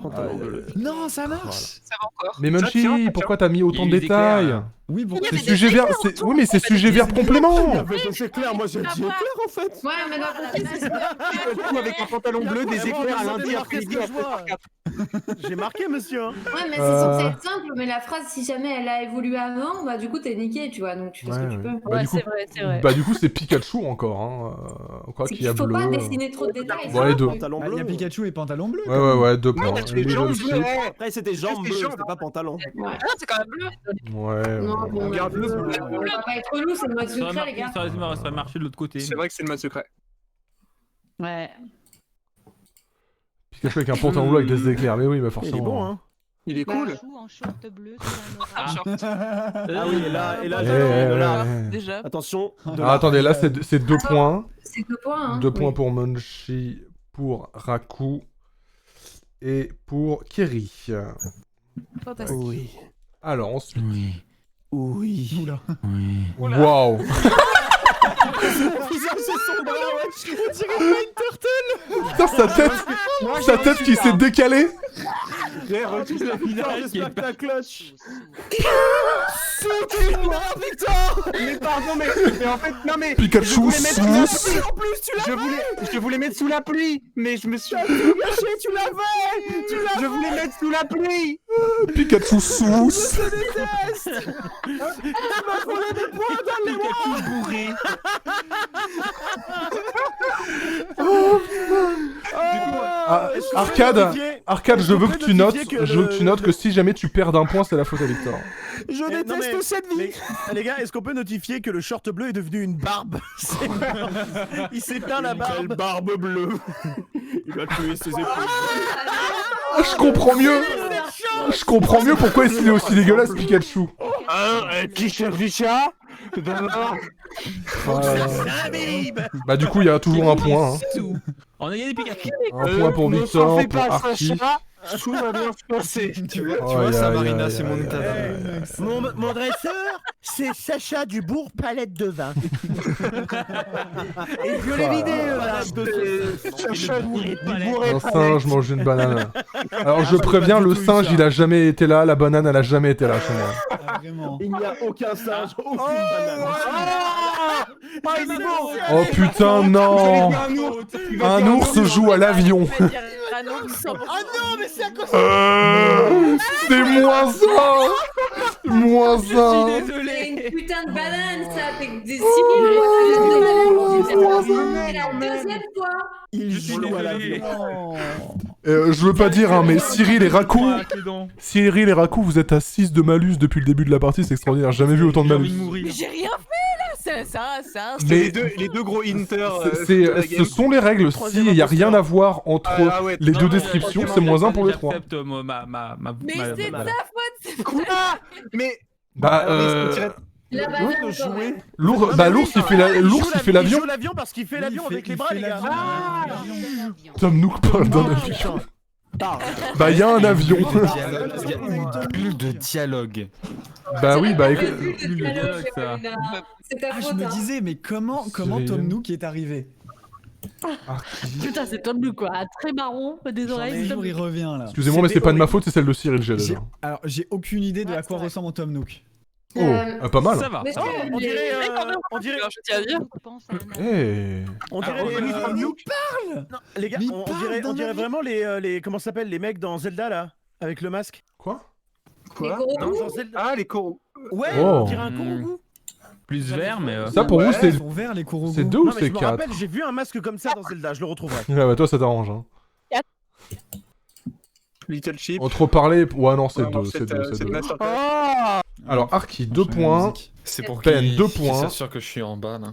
Pantalon bleu. Non, ça marche. Ça va encore. Mais Ça tient, Munchie, ça pourquoi t'as mis autant Il de y a eu des éclairs, détails? là. Oui, bon. C'est sujet verbe. Oui, mais c'est sujet verbe complément. C'est clair, moi j'ai dit clair en fait. Ouais, mais dans le côté, c'est ça. Pikachu avec un pantalon bleu, des éclairs à lundi après-midi à 7h04. J'ai marqué, monsieur. Hein. Ouais, mais c'est censé être simple, mais la phrase, si jamais elle a évolué avant, bah du coup, t'es niqué, tu vois, donc tu fais ce que tu peux. Bah, du coup, c'est vrai. bah, du coup, c'est Pikachu encore. Hein. Encore C'est qu'il y a qu'il faut bleu. pas dessiner trop de détails. Ouais, ça. deux. Pantalon Il y a bleu. Pikachu et pantalon bleu. Ouais, 2 points. Ouais, les jambes Leadership. bleues. Après c'était jambes C'est bleues, jambes. c'était pas pantalon. Ouais. Ah non, c'est quand même bleu. Ouais. Non, bon, Regarde le bleu. on va pas être relou, c'est le mode Ça aurait secret, les gars. marché de l'autre côté. C'est vrai que c'est le mode secret. Ouais. Pikachu avec un pantalon bleu avec des éclairs. Mais oui, bah Il forcément. est bon, hein. Il est cool. En short bleu, sous un Ah. orage. Ah oui, et là, Eh, de là. Déjà. Attention. de Ah, là. attendez, là, c'est 2 points. C'est 2 points, hein. 2 points pour Munchie, pour Raku et pour Kerry. Fantastique. Oui. Alors, ensuite. Oui. Oula. Waouh! Putain, sa tête qui s'est décalée! J'espère que ta cloche. Mais pardon, mais en fait, non mais. Pikachu je voulais mettre sous la sous. pluie. Je voulais mettre sous la pluie, mais je me suis. Tu l'avais. Je voulais mettre sous la pluie. Pikachu sous! Pikachu bourré. Ah, Arcade, je veux que tu notes que si jamais tu perds d'un point, c'est la faute à Victor. Je non, déteste mais- cette vie. Les gars, est-ce qu'on peut notifier que le short bleu est devenu une barbe? Il s'est peint la barbe. Belle barbe bleue. Il a tué ses épaules. Ah, je comprends mieux! Je comprends mieux pourquoi il est aussi dégueulasse, Pikachu. T-shirt du chat. Bah, du coup, il y a toujours un point. Hein. On a gagné Pikachu. Un point pour Victor, pour Archie. Tout va bien se passer. Tu vois, ça, Marina, c'est mon état d'âme. Mon dresseur, c'est Sacha Dubourg, palette de vin. Et je l'ai vidé, Un singe mange une banane. Alors je préviens, le singe il a jamais été là, la banane elle a jamais été là chez moi. Ah, vraiment. Il n'y a aucun singe, aucune banane. Oh putain, non! Un ours joue à l'avion. Ah non, mais c'est à cause C'est moins ça! Moins ça! C'est une putain de banane, ça. T'es des la deuxième fois. Il joue à la vie. Je veux pas dire, hein, mais Cyril et Raku, vous êtes à 6 de malus depuis le début de la partie, c'est extraordinaire. J'ai jamais vu autant de malus. Mais j'ai rien fait là, c'est un. Mais Les deux gros Inter. ce sont les règles. Si il y a rien à voir entre les deux descriptions, c'est moins 1 pour les 3. Mais c'est ta faute, c'est Quoi? Mais. Bah La banane. l'ours il fait l'avion. Il joue l'avion parce qu'il fait l'avion avec les bras, les gars. Tom Nook parle d'un avion. Bah y a un avion. Bulle de dialogue. Bah oui, bah écoute. C'est ta Ah, je faute. me disais, mais comment Tom Nook est arrivé? Putain, c'est Tom Nook quoi, très marron, des Un oreilles. jour, il revient là. Excusez-moi, mais c'est pas de ma faute, c'est celle de Cyril G. J'ai- déjà. Alors, j'ai aucune idée de Ouais, à quoi c'est vrai. ressemble Tom Nook. Oh, pas mal. Ça va. Mais ça va. On dirait. Je tiens à dire. Eh. On dirait Ah, les Tom Tom Nook. Non, les gars, Mais il on parle dirait d'un vraiment les comment ça s'appelle les mecs dans Zelda là avec le masque. Quoi? Quoi? Non, dans Zelda. Ah, les coraux. Ouais, Oh. on dirait un Korogu. Plus vert, mais. Ça pour vous Ils c'est sont verts, les Korogu. 2 ou Non mais c'est je me 4? rappelle, j'ai vu un masque comme ça dans Zelda, je le retrouverai. Ouais, bah toi ça t'arrange. Hein. Little Chip. Entre parler. Ouais, non, c'est Ouais, non, 2. C'est 2. C'est 2. Masterclass. Alors, Arki, 2 points. C'est pour Ben, qu'il 2 points. s'assure que je suis en bas, là.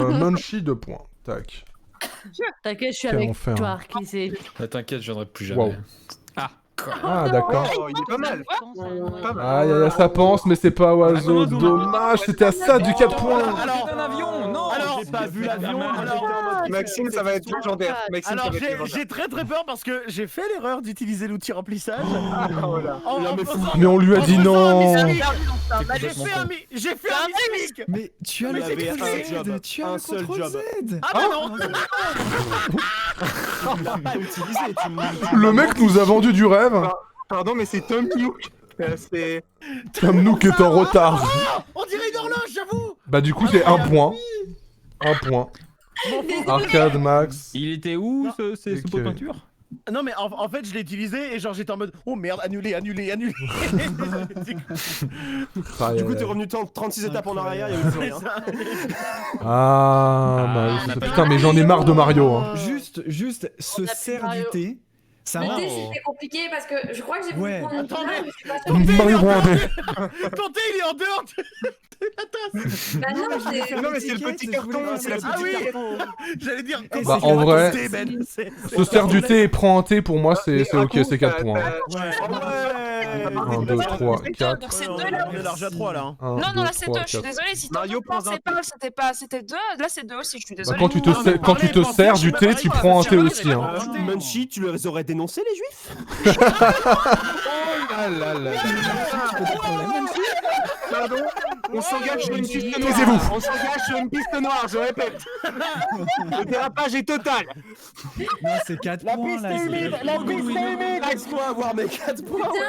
Munchie, 2 points. Tac. T'inquiète, je suis Quel avec enfer. toi, Arki, c'est. Mais t'inquiète, je viendrai plus jamais. Wow. Ah, d'accord. Oh, il est pas mal. Pas mal. Aïe, aïe, ça pense, mais c'est pas oiseau. Dommage, c'était à ça du 4 points. Alors, un avion, non. Alors, J'ai pas vu l'avion. Maxime, ça va être légendaire. Maxime, ça Alors va être légendaire. j'ai très peur parce que j'ai fait l'erreur d'utiliser l'outil remplissage. Voilà. Mais on lui a dit non. J'ai fait un mimique. Mais tu as le avait un contrôle job, Z. Tu as un le seul contrôle job. Z. Ah bah non. Il l'a pas utilisé, Le mec nous a vendu du rêve. Pardon, mais c'est Tom Nook. C'est. Tom Nook est en retard. On dirait une horloge, j'avoue. Bah, du coup, c'est 1 point. 1 point. Arcade Max. Il était où ce pot de Ok. peinture? Non mais en fait je l'ai utilisé et genre j'étais en mode oh merde annulé. Du coup, t'es revenu 36 étapes en arrière, il y avait plus rien. Ah, bah, putain, mais j'en ai marre de Mario. Hein. Juste, se On a plus sert Mario. du thé. Ça Le marche. thé, c'était compliqué parce que je crois que j'ai voulu Ouais. prendre une Attendez. banane, mais je suis pas sûre. Mario Rwandais. Quand il est en dehors Bah non, c'est. Non, mais c'est le petit carton, c'est la Ah petite oui. carton. J'allais dire Eh, Bah, c'est en grave. vrai, thé, Ben. se sert du thé et prend un thé, pour moi, c'est ok, c'est 4 points. Ouais. 1, 2, 3, 4. Donc c'est On 2 là. est large à 3 là. 1, Non, 2, non, là c'est 2, 3, je suis 4. désolée. Si Mario ton plan prend un c'était 2, là c'est 2 aussi, je suis Bah, désolée. quand tu te sers du thé, tu prends un thé aussi. Hein. Munchie, tu les aurais dénoncé, les juifs? Pardon. On s'engage sur une piste noire. Taisez-vous. On s'engage sur une piste noire, je répète. Le dérapage est total. Non, c'est 4 points là. Laisse-moi avoir mes 4 points. Putain,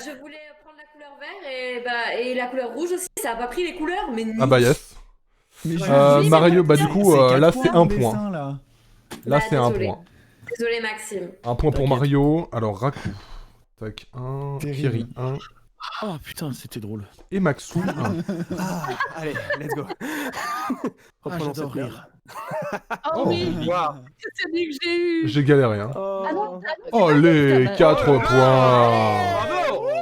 je voulais prendre la couleur vert et la couleur rouge aussi. Ça a pas pris les couleurs, mais. Ah bah yes. Mais Mario, bah du coup, là c'est 1 point. Là. Là Bah, c'est 1 désolé. point. Désolé, Maxime. 1 point pour Mario. Alors Raku. Tac, 1. Terrible. Kiri, 1. Oh putain c'était drôle. Et Maxou, 1. Allez, let's go. Reprenons cette merde. Oh oui, Waouh. c'est celui que j'ai eu. J'ai galéré. Hein. Oh. Ah non, Oh les 4 points.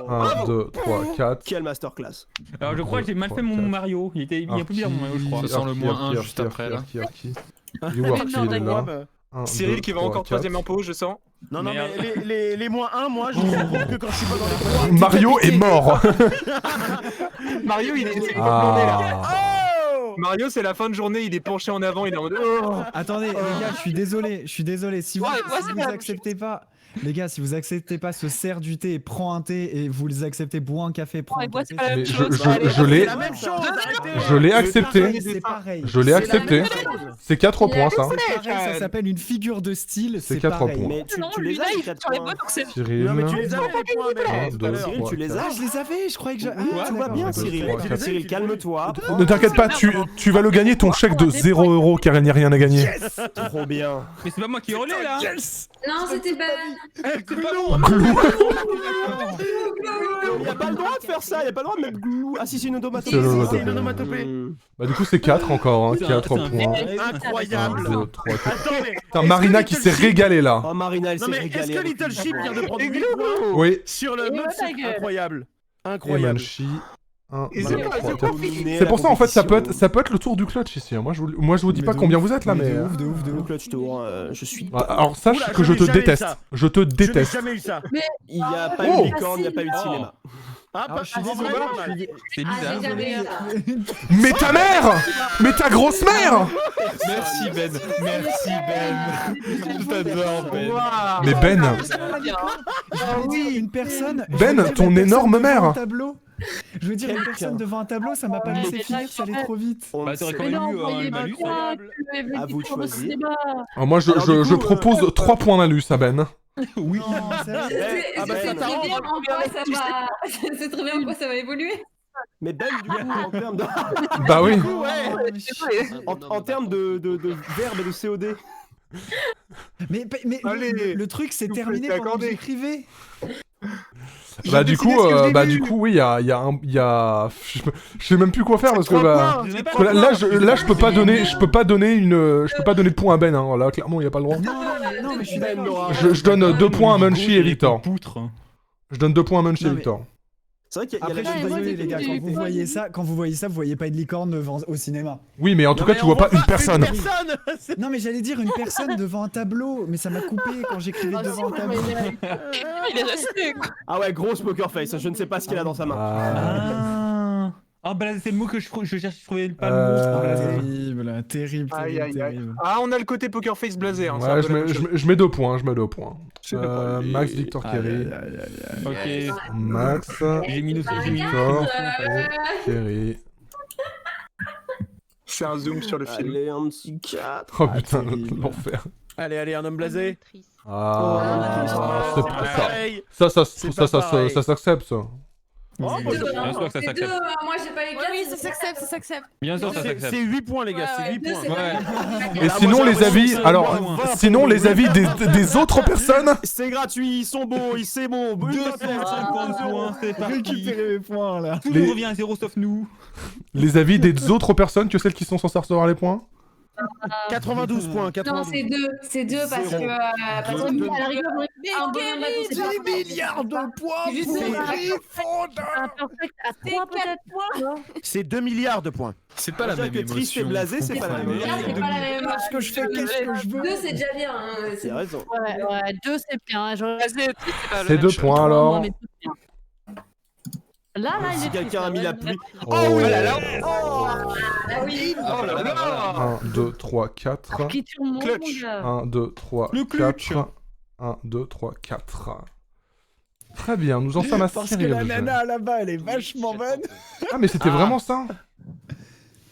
Bravo. 1, 2, 3, 4. Quelle masterclass. Alors je crois que j'ai mal fait mon Mario. Il a plus bien mon Mario, je crois. Ça sent le moins 1 juste après, là. Il est où Arki, il est là. 1, Cyril 2, qui va 3, encore 4. 3ème impôt, je sens. Non non Merde. mais les moins 1 moi je les compte que quand je suis pas dans les 3. Mario est mort. Mario, il est c'est pas blondé là. Ah. Mario, c'est la fin de journée, il est penché en avant, il est en mode. Oh. Attendez, les gars, je suis désolé. Si vous, Ouais, si c'est vous pas- acceptez pas, Les gars, si vous acceptez pas ce sert du thé et prends un thé et vous les acceptez, bois un café, prends un bois, café. c'est pas la Mais même chose. je l'ai. la même chose, arrêtez. Je l'ai accepté. C'est pareil. Je l'ai accepté. C'est 4 points ça. C'est pareil, ça s'appelle une figure de style. C'est C'est 4 pareil. points. Mais Non, tu lui, les là, as, il les est 4 sur les points. bonnes, donc c'est... Cyril. Non, mais tu les avais, les points, Un, mais... deux, Cyril, trois, tu les quatre. as. Ah, je les avais, je croyais que Tout va d'accord, bien, d'accord. Cyril. trois, quatre. Cyril, calme-toi. Ne t'inquiète pas, tu vas le gagner ton chèque de 0 € car il n'y a rien à gagner. Trop bien. Mais c'est pas moi qui relais là. Non, c'était pas. C'est pas bon. Il a pas le droit de faire ça, il a pas le droit de mettre glou. Ah si, c'est une C'est une onomatopée. onomatopée. Bah du coup c'est 4 encore, hein, 4 points. 1, Incroyable. 2, 3, 4. Attendez. Putain, Marina qui s'est régalée là. Oh Marina, elle Non s'est mais est-ce régalée. que avec Little lui. Sheep vient de prendre 8 points Oui. sur le Et mode voilà, ta gueule. incroyable. Et Incroyable. Manchi. 1, Et 2, c'est pas- 3, c'est 4. Dominé C'est la pour ça en fait ça peut compétition. être le tour du clutch ici. Hein. Moi je vous dis Mais pas de combien ouf, vous êtes là mais. De ouf, de ouf, de Le ouf. clutch tour, je suis... Alors sache Oula, que je je n'ai te jamais eu déteste. ça. Je te Je n'ai déteste. jamais eu ça. Il n'y a pas Oh. eu de licorne, il n'y a pas eu de cinéma. Ah, Alors, je suis pas désolé, mal. C'est Ah, bizarre. j'ai jamais eu ça. Mais ta mère! Mais ta grosse mère! Merci Ben. Merci Ben. Je t'adore Ben. Mais Ben, Une personne. Ben, je veux dire, ton une personne énorme devant mère. un tableau. Je veux dire, une Quelqu'un. personne devant un tableau, ça m'a pas laissé finir, ça allait trop vite. On Bah ne t'aurais sait quand Mais même non, eu voyez un malus. pas À vous de choisir. moi je propose 3 points malus à Ben. Oui. Non, sérieux. Ah bah, C'est ça très t'arrange. bien en quoi ça va. C'est très bien en quoi ça va évoluer. Mais Ben, du coup, en termes de... Bah oui. En termes de verbe et de COD. Mais Allez, le truc c'est vous terminé faites pendant que accorder. j'écrivais. Bah du coup oui il y a je sais même plus quoi faire parce que bah parce que là je peux pas donner de points à Ben hein. Là clairement il y a pas le droit. Non, mais je suis Ben d'accord. n'aura... Je donne 2 poinns à Munchie et Victor. Poutre. Je donne 2 points à Munchie et Non, mais- Victor. C'est vrai qu'il y a Après, la je suis moi, désolé, j'ai les gars, fait quand du- vous voyez ça, vous voyez pas une licorne au cinéma. Oui mais en tout cas tu vois pas une personne. Non, mais j'allais dire une personne devant un tableau, mais ça m'a coupé quand j'écrivais Ah, devant un si, tableau. Il est resté, quoi. Ah ouais, grosse poker face, je ne sais pas ce qu'il a dans sa main. Ah. Ah bah c'est le mot que je cherche, je trouvais pas le mot. Terrible, terrible, Aïe, aïe, aïe. terrible. Ah, on a le côté poker face blasé. Hein, c'est un Ouais, peu la même chose. je mets 2 points, je mets 2 points. Je sais pas. Max, Victor, Kerry. Ok. Max, J'ai mis Victor, Kerry. C'est un zoom sur le film. Allez, un petit 4. Oh putain, terrible. l'enfer. Allez, un homme blasé. Ah, c'est pas ça. Pareil. Ça pareil. s'accepte ça. Oh, C'est bah, deux, Bien sûr hein. que ça C'est s'accepte. deux, hein. Moi j'ai pas eu Oui, oui, ça s'accepte, ça s'accepte. Bien sûr ça s'accepte. C'est 8 points, les gars, c'est 8 Deux, points. c'est pas Et Ah, sinon moi, j'ai les avis, l'impression que alors c'est moins 20. sinon les avis des autres personnes. C'est gratuit, ils sont beaux, c'est bon. 250 points, c'est parti. Récupérez mes points là. Tout le monde revient à 0 sauf nous. Les avis des autres personnes que celles qui sont censées recevoir les points. 92 points, Non, 92. c'est deux parce que. Zéro. Parce que à la rigueur, un bon bateau, c'est pas- milliards de points C'est juste pour ça. Harry Fonda. Un perfect à 3 peut-être. C'est 2 milliards de points. C'est pas la même Que triste et émotion. blasé, c'est pas la même. Là, c'est pas la même. Qu'est-ce que je fais, qu'est-ce que je veux. Deux, c'est déjà bien. Hein. C'est raison. Ouais, 2 c'est bien. J'aurais resté, c'est pas le C'est même 2 chose. points alors. Mais c'est bien. Là, il Si est quelqu'un a mis la pluie. Oh. Ah oui. Oh là là. 1, 2, 3, 4. Qui tue mon Clutch. gars. 1, 2, 3, Le clutch. 4. 1, 2, 3, 4. Très bien, nous en sommes à Parce que Cyril. la nana là-bas, elle est vachement bonne. Ah mais c'était vraiment ça.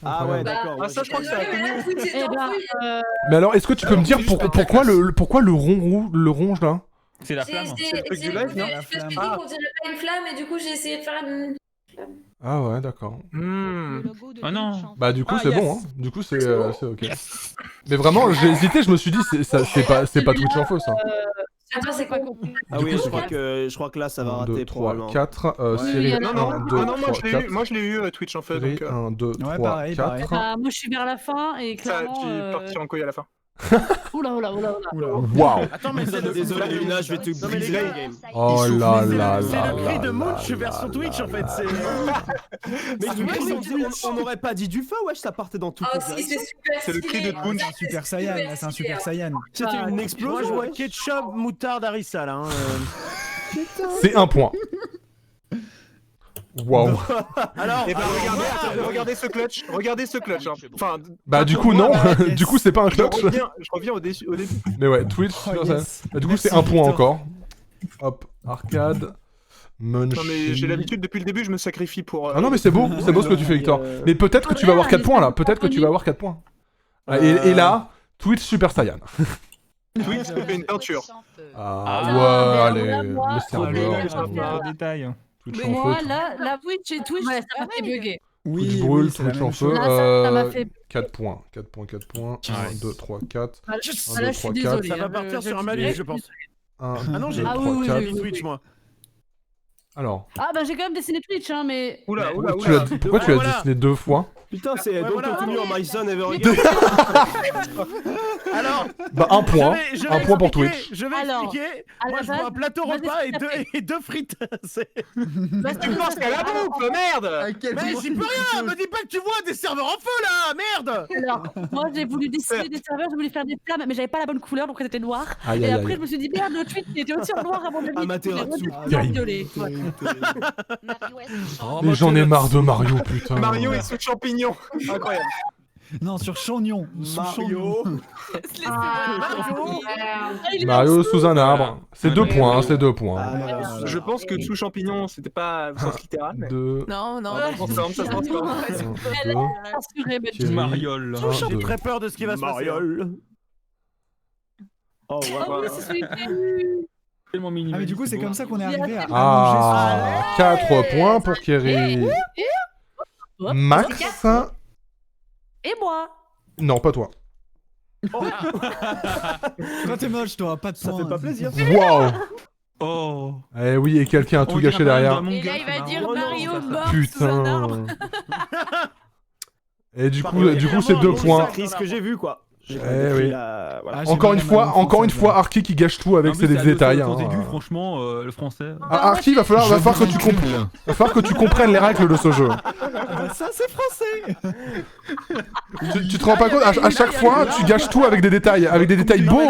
Ah ouais, Incroyable. d'accord. Ah, ça, je crois que c'est la La truc, c'est Eh en ben, fouille. Mais alors, est-ce que tu peux me dire pourquoi le ronge là? C'est la flamme. C'est le truc du live, non? Je me suis dit qu'on dirait pas une flamme et du coup j'ai essayé de faire une. Ah ouais, d'accord. Ah non. Bah du coup Ah, c'est yes. bon, hein. Du coup c'est ok. Mais vraiment, j'ai hésité, je me suis dit c'est pas Twitch Info ça. Attends, c'est quoi? Ah oui, je crois que là, ça va 1, rater 2, 3, probablement. 4. Cyril, non, 1, 2, 3, 4. moi je l'ai eu Twitch en fait. Cyril, Donc, 1, 2, Ouais, 3, pareil, 4. moi je suis vers la fin et ça, clairement. tu es parti en couille à la fin. Oula. Waouh. Attends, mais c'est le... Désolé, Luna, je vais te Non, mais les briser gars, le game. Oh là là C'est là le cri là de là Munch là version là Twitch en fait. là C'est... Mais du coup, on n'aurait pas dit du feu, wesh, ça partait dans toutes Oh, les si, directions. c'est super. C'est le cri de stylé. Twitch. C'est un super saiyan, là, c'est un super saiyan. C'était une Moi, je explosion, vois ouais. ketchup, moutarde, harissa là. Hein. C'est 1 point. Waouh. Alors, Et bah regardez ce clutch. Regardez ce clutch. Hein. Enfin, Bah du coup non, du coup c'est pas un je clutch. reviens au début. Mais ouais, Twitch, Oh, ça- yes. bah, du coup Merci, c'est 1 point Victor. encore. Hop, arcade. Munch. Non mais j'ai l'habitude depuis le début, je me sacrifie pour. Ah non mais c'est beau ce que tu fais Victor. Mais peut-être que tu vas avoir 4 points là, peut-être que tu vas avoir 4 points. Ah, et là, Twitch Super Saiyan. Twitch se fait une peinture. Ah ouais, allez, moi, le serveur. Par détail. Twitch Mais en moi, feu. la Twitch et Twitch, Ouais, ça m'a fait bugger. Twitch brûle, Twitch en feu. Là, ça m'a fait. 4 points, 4 points, 4 points. 1, 2, 3, 4. Là, 1, je 2, suis 3, 4. désolée. Ça va partir sur un malus, je pense. 1, Ah non, j'ai 2, Ah 3, oui, oui, 4. oui, oui. Twitch, moi. Alors, Ah bah j'ai quand même dessiné Twitch, hein, mais. Oula, pourquoi tu l'as dessiné 2 fois? Putain, c'est Ouais, donc voilà. continue en Madison Ever Alors, Bah 1 point, je vais 1 point pour expliquer, Twitch. Je vais Alors, expliquer. à la Moi, je base, prends un plateau vas-y, repas s'il te plaît. et deux frites. Bah, Tu penses qu'à la bouffe, merde. Mais j'y peux rien. Me dis pas que tu vois des serveurs en feu là, merde. Alors, moi j'ai voulu dessiner des serveurs, je voulais faire des flammes, mais j'avais pas la bonne couleur donc c'était noir. Aïe, Et aïe, après aïe. je me suis dit merde, le tweet il était aussi en noir à mon avis. Amaterasu. Violet. Ouais. Mais j'en ai marre de Mario, putain. Mario est sous champignon. Incroyable. Non, sur Chagnon. Mario. Mario sous un arbre. C'est 2 points, hein, c'est 2 points. Je pense que sous champignon, c'était pas au sens littéral. Mais... 2, Non, non. Ça se transforme, ça se transforme. 2, Assuré, mais Thierry. Mariole. J'ai 2. très peur de ce qui va se passer. Mariole. Oh, ouais, Oh oui, ouais. c'est celui qui Tellement minimaliste. Ah mais du coup c'est comme ça qu'on est arrivé à Ah, 4 points pour Kerry. Max. Et moi. Non, pas toi. Toi t'es moche toi, pas de Ça points. fait pas plaisir. Waouh. Oh. Eh oui, et quelqu'un a tout gâché derrière. Et là il va dire Oh non, Mario c'est mort sous un arbre. Putain. Et du coup, c'est 2 points. C'est ce que j'ai vu quoi. J'ai Eh oui. voilà. Ah, j'ai Encore mal une à ma langue fois, française, Arky qui gâche tout avec En ses plus, c'est à détails. deux hein. aigus, franchement, le français. Ah, Arky, va falloir que tu comprennes les règles de ce jeu. Bah, ça c'est français. Tu te rends pas compte, à chaque fois, tu gâches tout avec des détails beaux.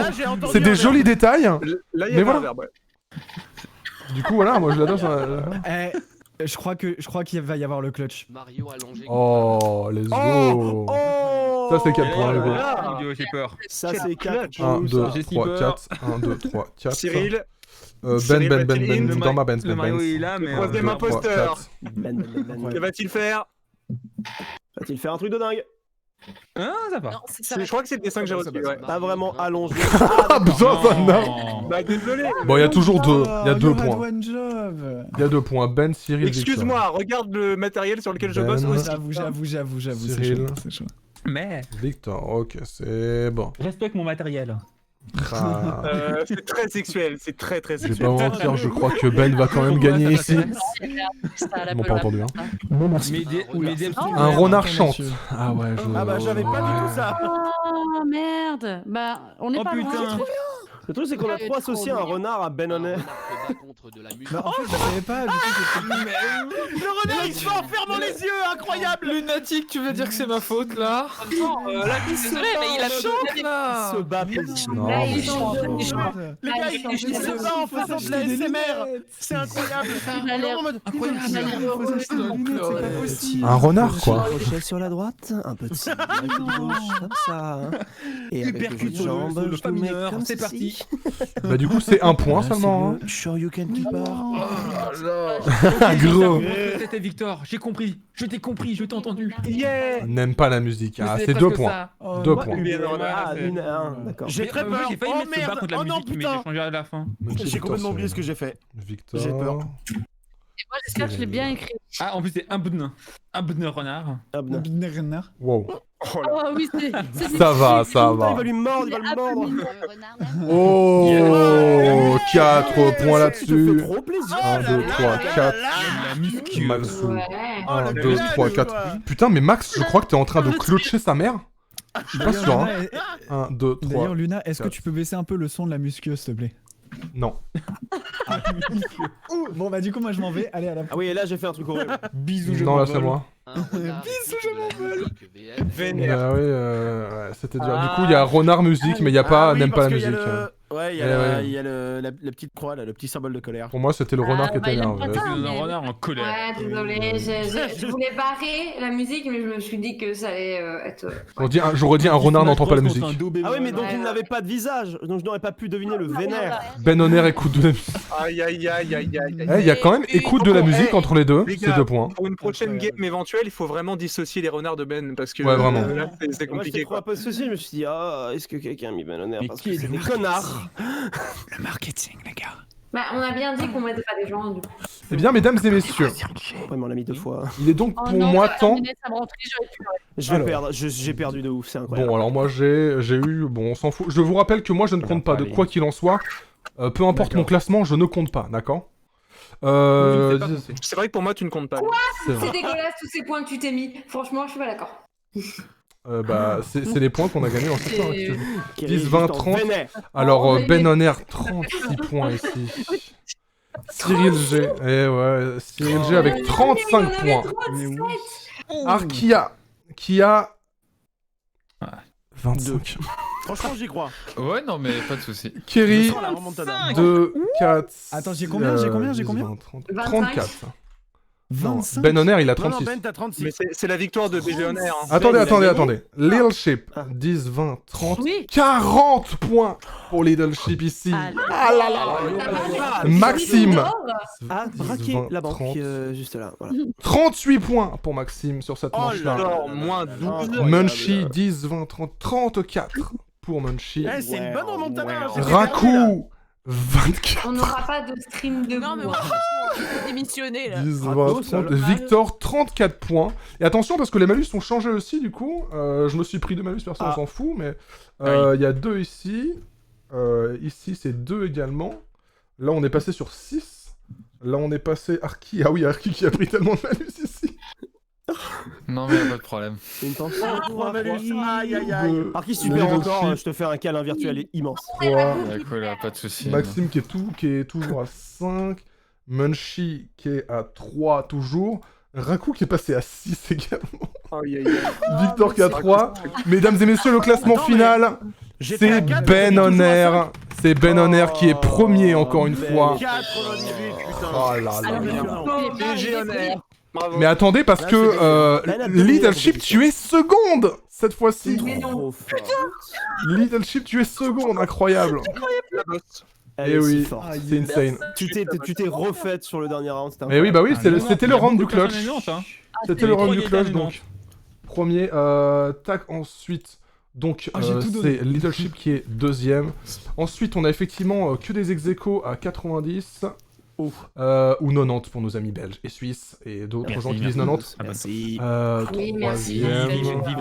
C'est des jolis détails. Là, il y Mais a voilà. un verbe. Ouais. Du coup, voilà, moi je l'adore. Ça... Je crois qu'il va y avoir le clutch. Mario allongé. Oh, let's go. Ça, c'est 4 points, les gars. Ah, j'ai peur. Ça c'est 4. 1, 2, J'ai 3, peur. 4. 1, 2, 3, 4. Cyril, Ben, dans ma Benz. Mario il est là, mais. troisième Un, deux, trois, imposteur. quatre. Que va-t-il faire? Va-t-il faire un truc de dingue? Ah, ça va. Non, c'est ça. Je crois que c'est le dessin que j'ai reçu. Ouais. Pas vraiment allongé. Ah, besoin d'un arbre. Non. Bah désolé. Bon, il y a toujours 2. Il y a 2 You had points. one job. Il y a 2 points. Ben, Cyril, Victor. Excuse-moi, regarde le matériel sur lequel je bosse Ben. aussi. J'avoue, c'est Cyril. chaud, c'est chaud. Mais. Victor, ok, c'est bon. Respecte mon matériel. Ah, C'est très sexuel, c'est très je vais sexuel. pas mentir, je crois que Ben va quand même gagner ici. Ils m'ont pas entendu, hein. Un renard chante. Ah ouais, je... Ah bah j'avais pas du tout ça. Oh merde. Bah on est Oh pas loin. putain. Le truc c'est qu'on a trop associé un renard à Ben Honor. Bah, en fait, je savais pas du tout. Le renard il se fait en fermant les yeux, incroyable. Lunatique, tu veux dire que c'est ma faute là? Non, là, désolé, mais il a chante là. Se bat paisiblement. Non, Là, il mais- chante, il chante. Les gars, ils se battent en faisant de la SMR. C'est incroyable. Il a l'air Un renard, quoi. Crochet sur la droite, un petit gauche, comme ça. hein. Et avec les Hypercute autres jambes, le je vous mets mineur, comme c'est ceci. Bah du coup, c'est 1 point Voilà, seulement. c'est le Shoryuken Keeper. Hein. Gros. C'était Victor, j'ai compris. Je t'ai compris, je t'ai entendu. Yeah. N'aime pas la musique. Ah, Mais c'est 2 presque points. ça. 2 points. Ah, une, un, d'accord. J'ai très Moi, peur. j'ai failli Oh mettre ce bar merde. contre la Oh non, musique, mais putain. j'ai changé à la fin. J'ai complètement oublié ce que j'ai fait. Victor. J'ai peur. Moi j'espère que je l'ai bien écrit. Ah, en plus, c'est un Budner. Un Budner renard. Ah, ben. Renard. Wow. Oh là. Oh oui, c'est Ça va, ça Putain, va. il va lui mordre, il va le mordre. Oh, 4 points Ça te fait là-dessus. trop plaisir. 1, 2, 3, 4. La muscu. Maxou. Ouais. 1, 2, 3, 4. Putain, mais Max, je crois que t'es en train de clocher sa mère. Je suis pas sûr, hein. 1, 2, 3. D'ailleurs, Luna, est-ce que quatre. tu peux baisser un peu le son de la musqueuse, s'il te plaît? Non. Bon, bah, du coup, moi, je m'en vais. Allez, à la Ah oui, et là j'ai fait un truc horrible. Bisous, je Non, là, m'envole. c'est moi. Bisous, je m'envole. Vénère. Ah oui, ouais, c'était dur. Du coup, il y a renard musique, mais il y a pas, Ah oui, n'aime pas parce la qu'il y a musique. le- Ouais, il y Eh a, ouais. il y a la petite croix, là, le petit symbole de colère. Pour moi, c'était le renard qui était il aime énervé. pas ça, Le mais- renard en colère. Ouais, désolé, je voulais barrer la musique, mais je me suis dit que ça allait être. J'aurais dit un renard n'entend pas la musique. Ah oui, mais donc Ouais, il n'avait pas de visage, donc je n'aurais pas pu deviner le vénère. Ben Honor écoute de la musique. Aïe aïe aïe aïe aïe. Il y a quand même écoute de la musique entre les deux, Les c'est gars, 2 points. Pour une prochaine game éventuelle, il faut vraiment dissocier les renards de Ben parce que Ouais, vraiment. là, c'est Moi j'étais compliqué trop un quoi. peu associé, je me suis dit, ah, est-ce que quelqu'un a mis Ben Honor Mais parce qui que est c'est le des connards. Le marketing, les gars. Bah, on a bien dit qu'on mettait pas des gens, du coup. Eh bien, mesdames et messieurs, Vraiment, on l'a mis 2 fois. il est donc Oh pour non, moi ça va temps. terminer, ça me rentrait, j'aurais pu. Je vais Alors. perdre, j'ai perdu de ouf, c'est incroyable. Bon, alors moi j'ai eu. Bon, on s'en fout. Je vous rappelle que moi je ne compte pas, de quoi qu'il en soit. Peu importe mon classement, je ne compte pas, d'accord C'est vrai que pour moi, tu ne comptes pas. c'est vrai. C'est dégueulasse tous ces points que tu t'es mis. Franchement, je suis pas d'accord. Bah, c'est les points qu'on a gagnés en ce temps. C'est- 10, 20, 30. Alors, Ben Honor, 36 points ici. Cyril G. Eh ouais, Cyril G avec 35 points. Arkia, qui a 25. Franchement, j'y crois. Ouais, non, mais pas de soucis. Kerry, Je sens la remontada. 2, 4. Attends, j'ai combien, j'ai combien, j'ai combien 34. Non, 25. Ben Honor, il a Non, non, 36. Ben, t'as 36. Mais c'est la victoire de BG Honor. Hein. Attendez. Little Ship, 10, 20, 30, Oui. 40 points pour Little Ship ici. Ah là là. Maxime, Ah, 10, braquer 20, la banque, 30. juste là, voilà. 38 points pour Maxime sur cette Oh manche-là. là là. Alors, moins 12. Munchie, 10, 20, 30, 34 pour Munchie. Eh, c'est une bonne remontada. j'ai fait Raku, 24. On n'aura pas de stream de Non, mais boue, moi, hein. je vais démissionner là. 10, 20, Bravo, 30. ça. Victor, 34 points. Et attention, parce que les malus ont changé aussi, du coup. Je me suis pris 2 malus, personne Ah. s'en fout, mais il y a 2 ici. Ici, c'est 2 également. Là, on est passé sur 6. Là, on est passé Arki. Ah oui, Arki qui a pris tellement de malus ici. Non, mais y'a pas de problème. Une pensée. Trois malus. Aïe, aïe, aïe. Deux, Alors qui super Little encore, Ship, je te fais un câlin virtuel immense. 3. D'accord, là, pas de soucis. Maxime qui est toujours à 5. Munchie qui est à 3 toujours. Raku qui est passé à 6 également. Aïe, aïe, aïe. Victor qui a 3. Mesdames et messieurs, le classement Attends, mais- final, J'étais à c'est 4, Ben toujours à Honor. C'est Ben Honor qui est premier encore une fois. 98, putain. Oh là là. Alors, là. BG Honor. Bravo. Mais attendez, parce Là, que Ben a Little dominé, Ship, Little tu es seconde cette fois-ci. Mais non. Trop fort. Little Ship, tu es seconde, incroyable. La bosse. Elle Eh est si oui, forte. c'est insane. Tu t'es refaite sur le dernier round, c'était Eh oui, bah oui, Ah, non, non, c'était il y le a round du beaucoup de clutch. personnes énormes, hein. C'était le round du trois clutch, gagnants. donc. Premier, tac, ensuite. Donc, Ah, j'ai tout donné. c'est Little Ship qui est deuxième. Ensuite, on a effectivement que des ex-aequo à 90. Ou 90 pour nos amis belges et suisses et d'autres Merci, gens qui merci. disent 90. Ah bah, Merci. Oui, merci. Vive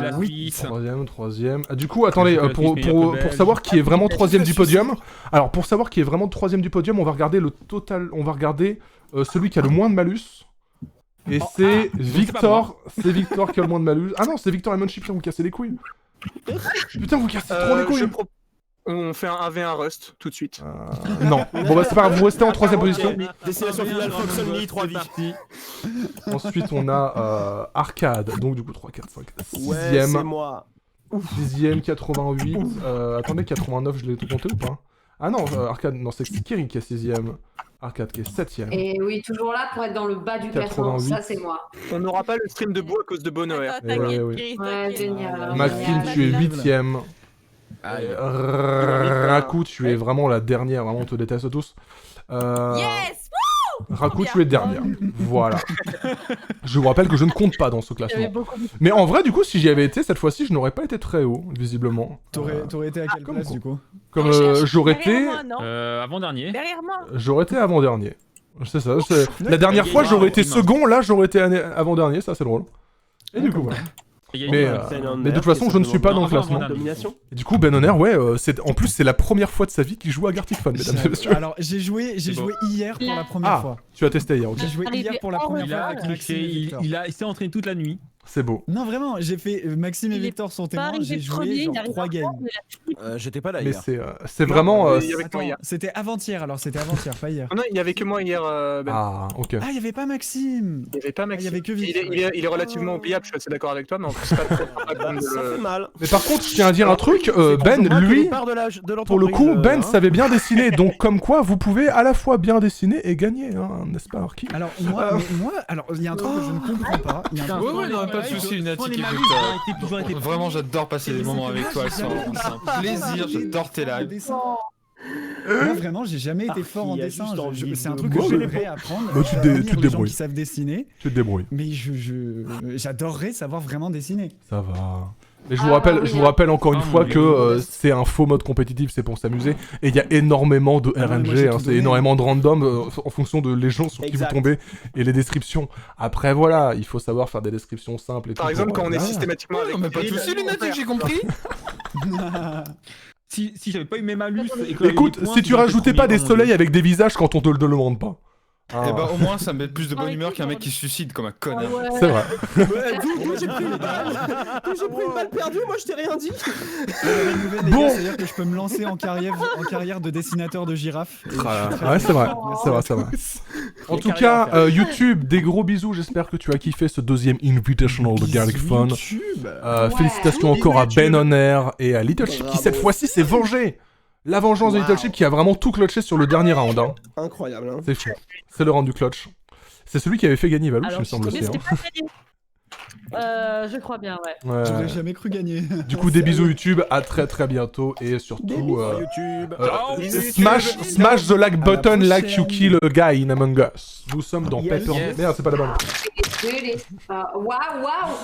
la Troisième. Suisse. Troisième. Ah, du coup, attendez, Vive la pour, Suisse, meilleur pour, que pour belge. savoir qui est vraiment troisième du podium. Alors, pour savoir qui est vraiment troisième du podium, on va regarder le total. On va regarder celui qui a le moins de malus. Et c'est Victor. C'est Victor qui a le moins de malus. Ah non, c'est Victor et Munchie, putain, vous cassez les couilles. Putain, vous cassez trop les couilles. On fait un 1v1 Rust tout de suite. Non. Bon bah c'est pas grave, vous restez en troisième position. Destination finale, Fox Only, 3 vies. Ensuite on a Arcade, donc du coup 3, 4, 5, Ouais, 6ème. c'est moi. 6ème, 88. Attendez, 89, je l'ai tout compté ou pas? Ah non, Arcade, non, c'est Kerry qui est 6ème. Arcade qui est 7ème. Et oui, toujours là pour être dans le bas du classement, 88. ça c'est moi. On n'aura pas le stream debout à cause de Bonoer. Attends, Eh t'inquiète, ouais, Chris, Ouais, t'inquiète. génial. Maxime, tu es 8ème. Raku, tu es vraiment la dernière, vraiment on te déteste tous. Yes! Raku, tu es dernière. Voilà. Je vous rappelle que je ne compte pas dans ce Il y avait classement. beaucoup de... Mais en vrai, du coup, si j'y avais été cette fois-ci, je n'aurais pas été très haut, visiblement. T'aurais été à quelle comme place quoi. du coup? Comme j'aurais été, Derrière moi, non? Avant-dernier. Derrière moi. j'aurais été avant-dernier. C'est ça. La dernière fois, j'aurais été second, là, j'aurais été avant-dernier, ça c'est drôle. Et du coup, voilà. Mais de toute façon, je ne suis pas dans le classement. Domination. Et du coup, Ben Honor, ouais, en plus, c'est la première fois de sa vie qu'il joue à Gartic Fun, mesdames et messieurs. Alors j'ai joué beau. hier pour la première fois. Tu as testé hier, ok. J'ai joué hier pour la première Il fois a avec Maxime triché, et Victor. il s'est entraîné toute la nuit. C'est beau. Non, vraiment, j'ai fait Maxime et Il est Victor sont pas témoins, arrivé j'ai joué premier, il genre arrive 3 games. J'étais pas là Mais hier. c'est vraiment. il y avait Attends, moi hier. c'était avant-hier alors, c'était avant-hier, pas hier. Ah non, il y avait que moi hier. Ben. Ah, ok. Ah, il y avait pas Maxime. Il y avait pas Il y Maxime. avait que Il Victor. est relativement oubliable, je suis assez d'accord avec toi, mais en plus, pas de Ça fait mal. Mais par contre, je tiens à dire un truc, Ben, Moi, tous les lui, parts de pour le coup, l'entreprise, Ben hein. savait bien dessiner, donc comme quoi vous pouvez à la fois bien dessiner et gagner, hein, n'est-ce pas, Arki? Alors moi, alors il y a un truc que je ne comprends pas. Il y a un Ouais, truc- ouais, non, pas de soucis, Lunatic, les écoute. maris, Vraiment, j'adore passer des moments avec toi. C'est un plaisir, j'adore tes lives. Moi vraiment, j'ai jamais été fort en il a dessin. juste envie C'est un de truc que mourir. j'aimerais apprendre. Bah, tu te Revenir débrouilles. des gens qui savent dessiner, Tu te débrouilles. mais j'adorerais savoir vraiment dessiner. Ça va. Mais je vous rappelle encore une fois que c'est un faux mode compétitif, c'est pour s'amuser. Et il y a énormément de Ah ouais, moi, RNG, j'ai hein, tout c'est donné. énormément de random en fonction de les gens sur qui vous Exact. tombez et les descriptions. Après, voilà, il faut savoir faire des descriptions simples et Par tout. exemple, pour- quand on est voilà. systématiquement avec. Non, mais pas de Cyril, soucis, Lunatic, j'ai compris. Si j'avais pas eu mes malus et que Écoute, les points, si tu j'aurais été rajoutais pas premier des dans mon soleils jeu. avec des visages quand on te le demande pas. Ah. Et bah, au moins, ça me met plus de bonne humeur qu'un mec qui se suicide comme un connard. C'est vrai. Ouais, d'où j'ai pris une balle perdue, moi je t'ai rien dit. La nouvelle, les Bon. gars, c'est-à-dire que je peux me lancer en carrière de dessinateur de girafe. Et je suis très Ouais, c'est vrai. content. C'est vrai, c'est vrai. En Les tout carrières cas, à faire. YouTube, des gros bisous. J'espère que tu as kiffé ce deuxième Invitational de Garlic Bisous, Fun. YouTube. Félicitations Bisous, encore à YouTube. Ben On Air et à Little Chip qui cette fois-ci s'est vengé. La vengeance de Little Chip qui a vraiment tout clutché sur le dernier round. Hein. Incroyable, hein. C'est fou. C'est le round du clutch. C'est celui qui avait fait gagner Valou, il Alors, me semble aussi. c'était Hein. pas gagné. Je crois bien, ouais. Ouais. J'aurais jamais cru gagner. Du coup, des bisous YouTube, à très très bientôt et surtout YouTube. smash the like button prochaine. like you kill a guy in Among Us. Nous sommes dans Yes. Pepper. Yes. Merde, c'est pas la bonne. Waouh, waouh.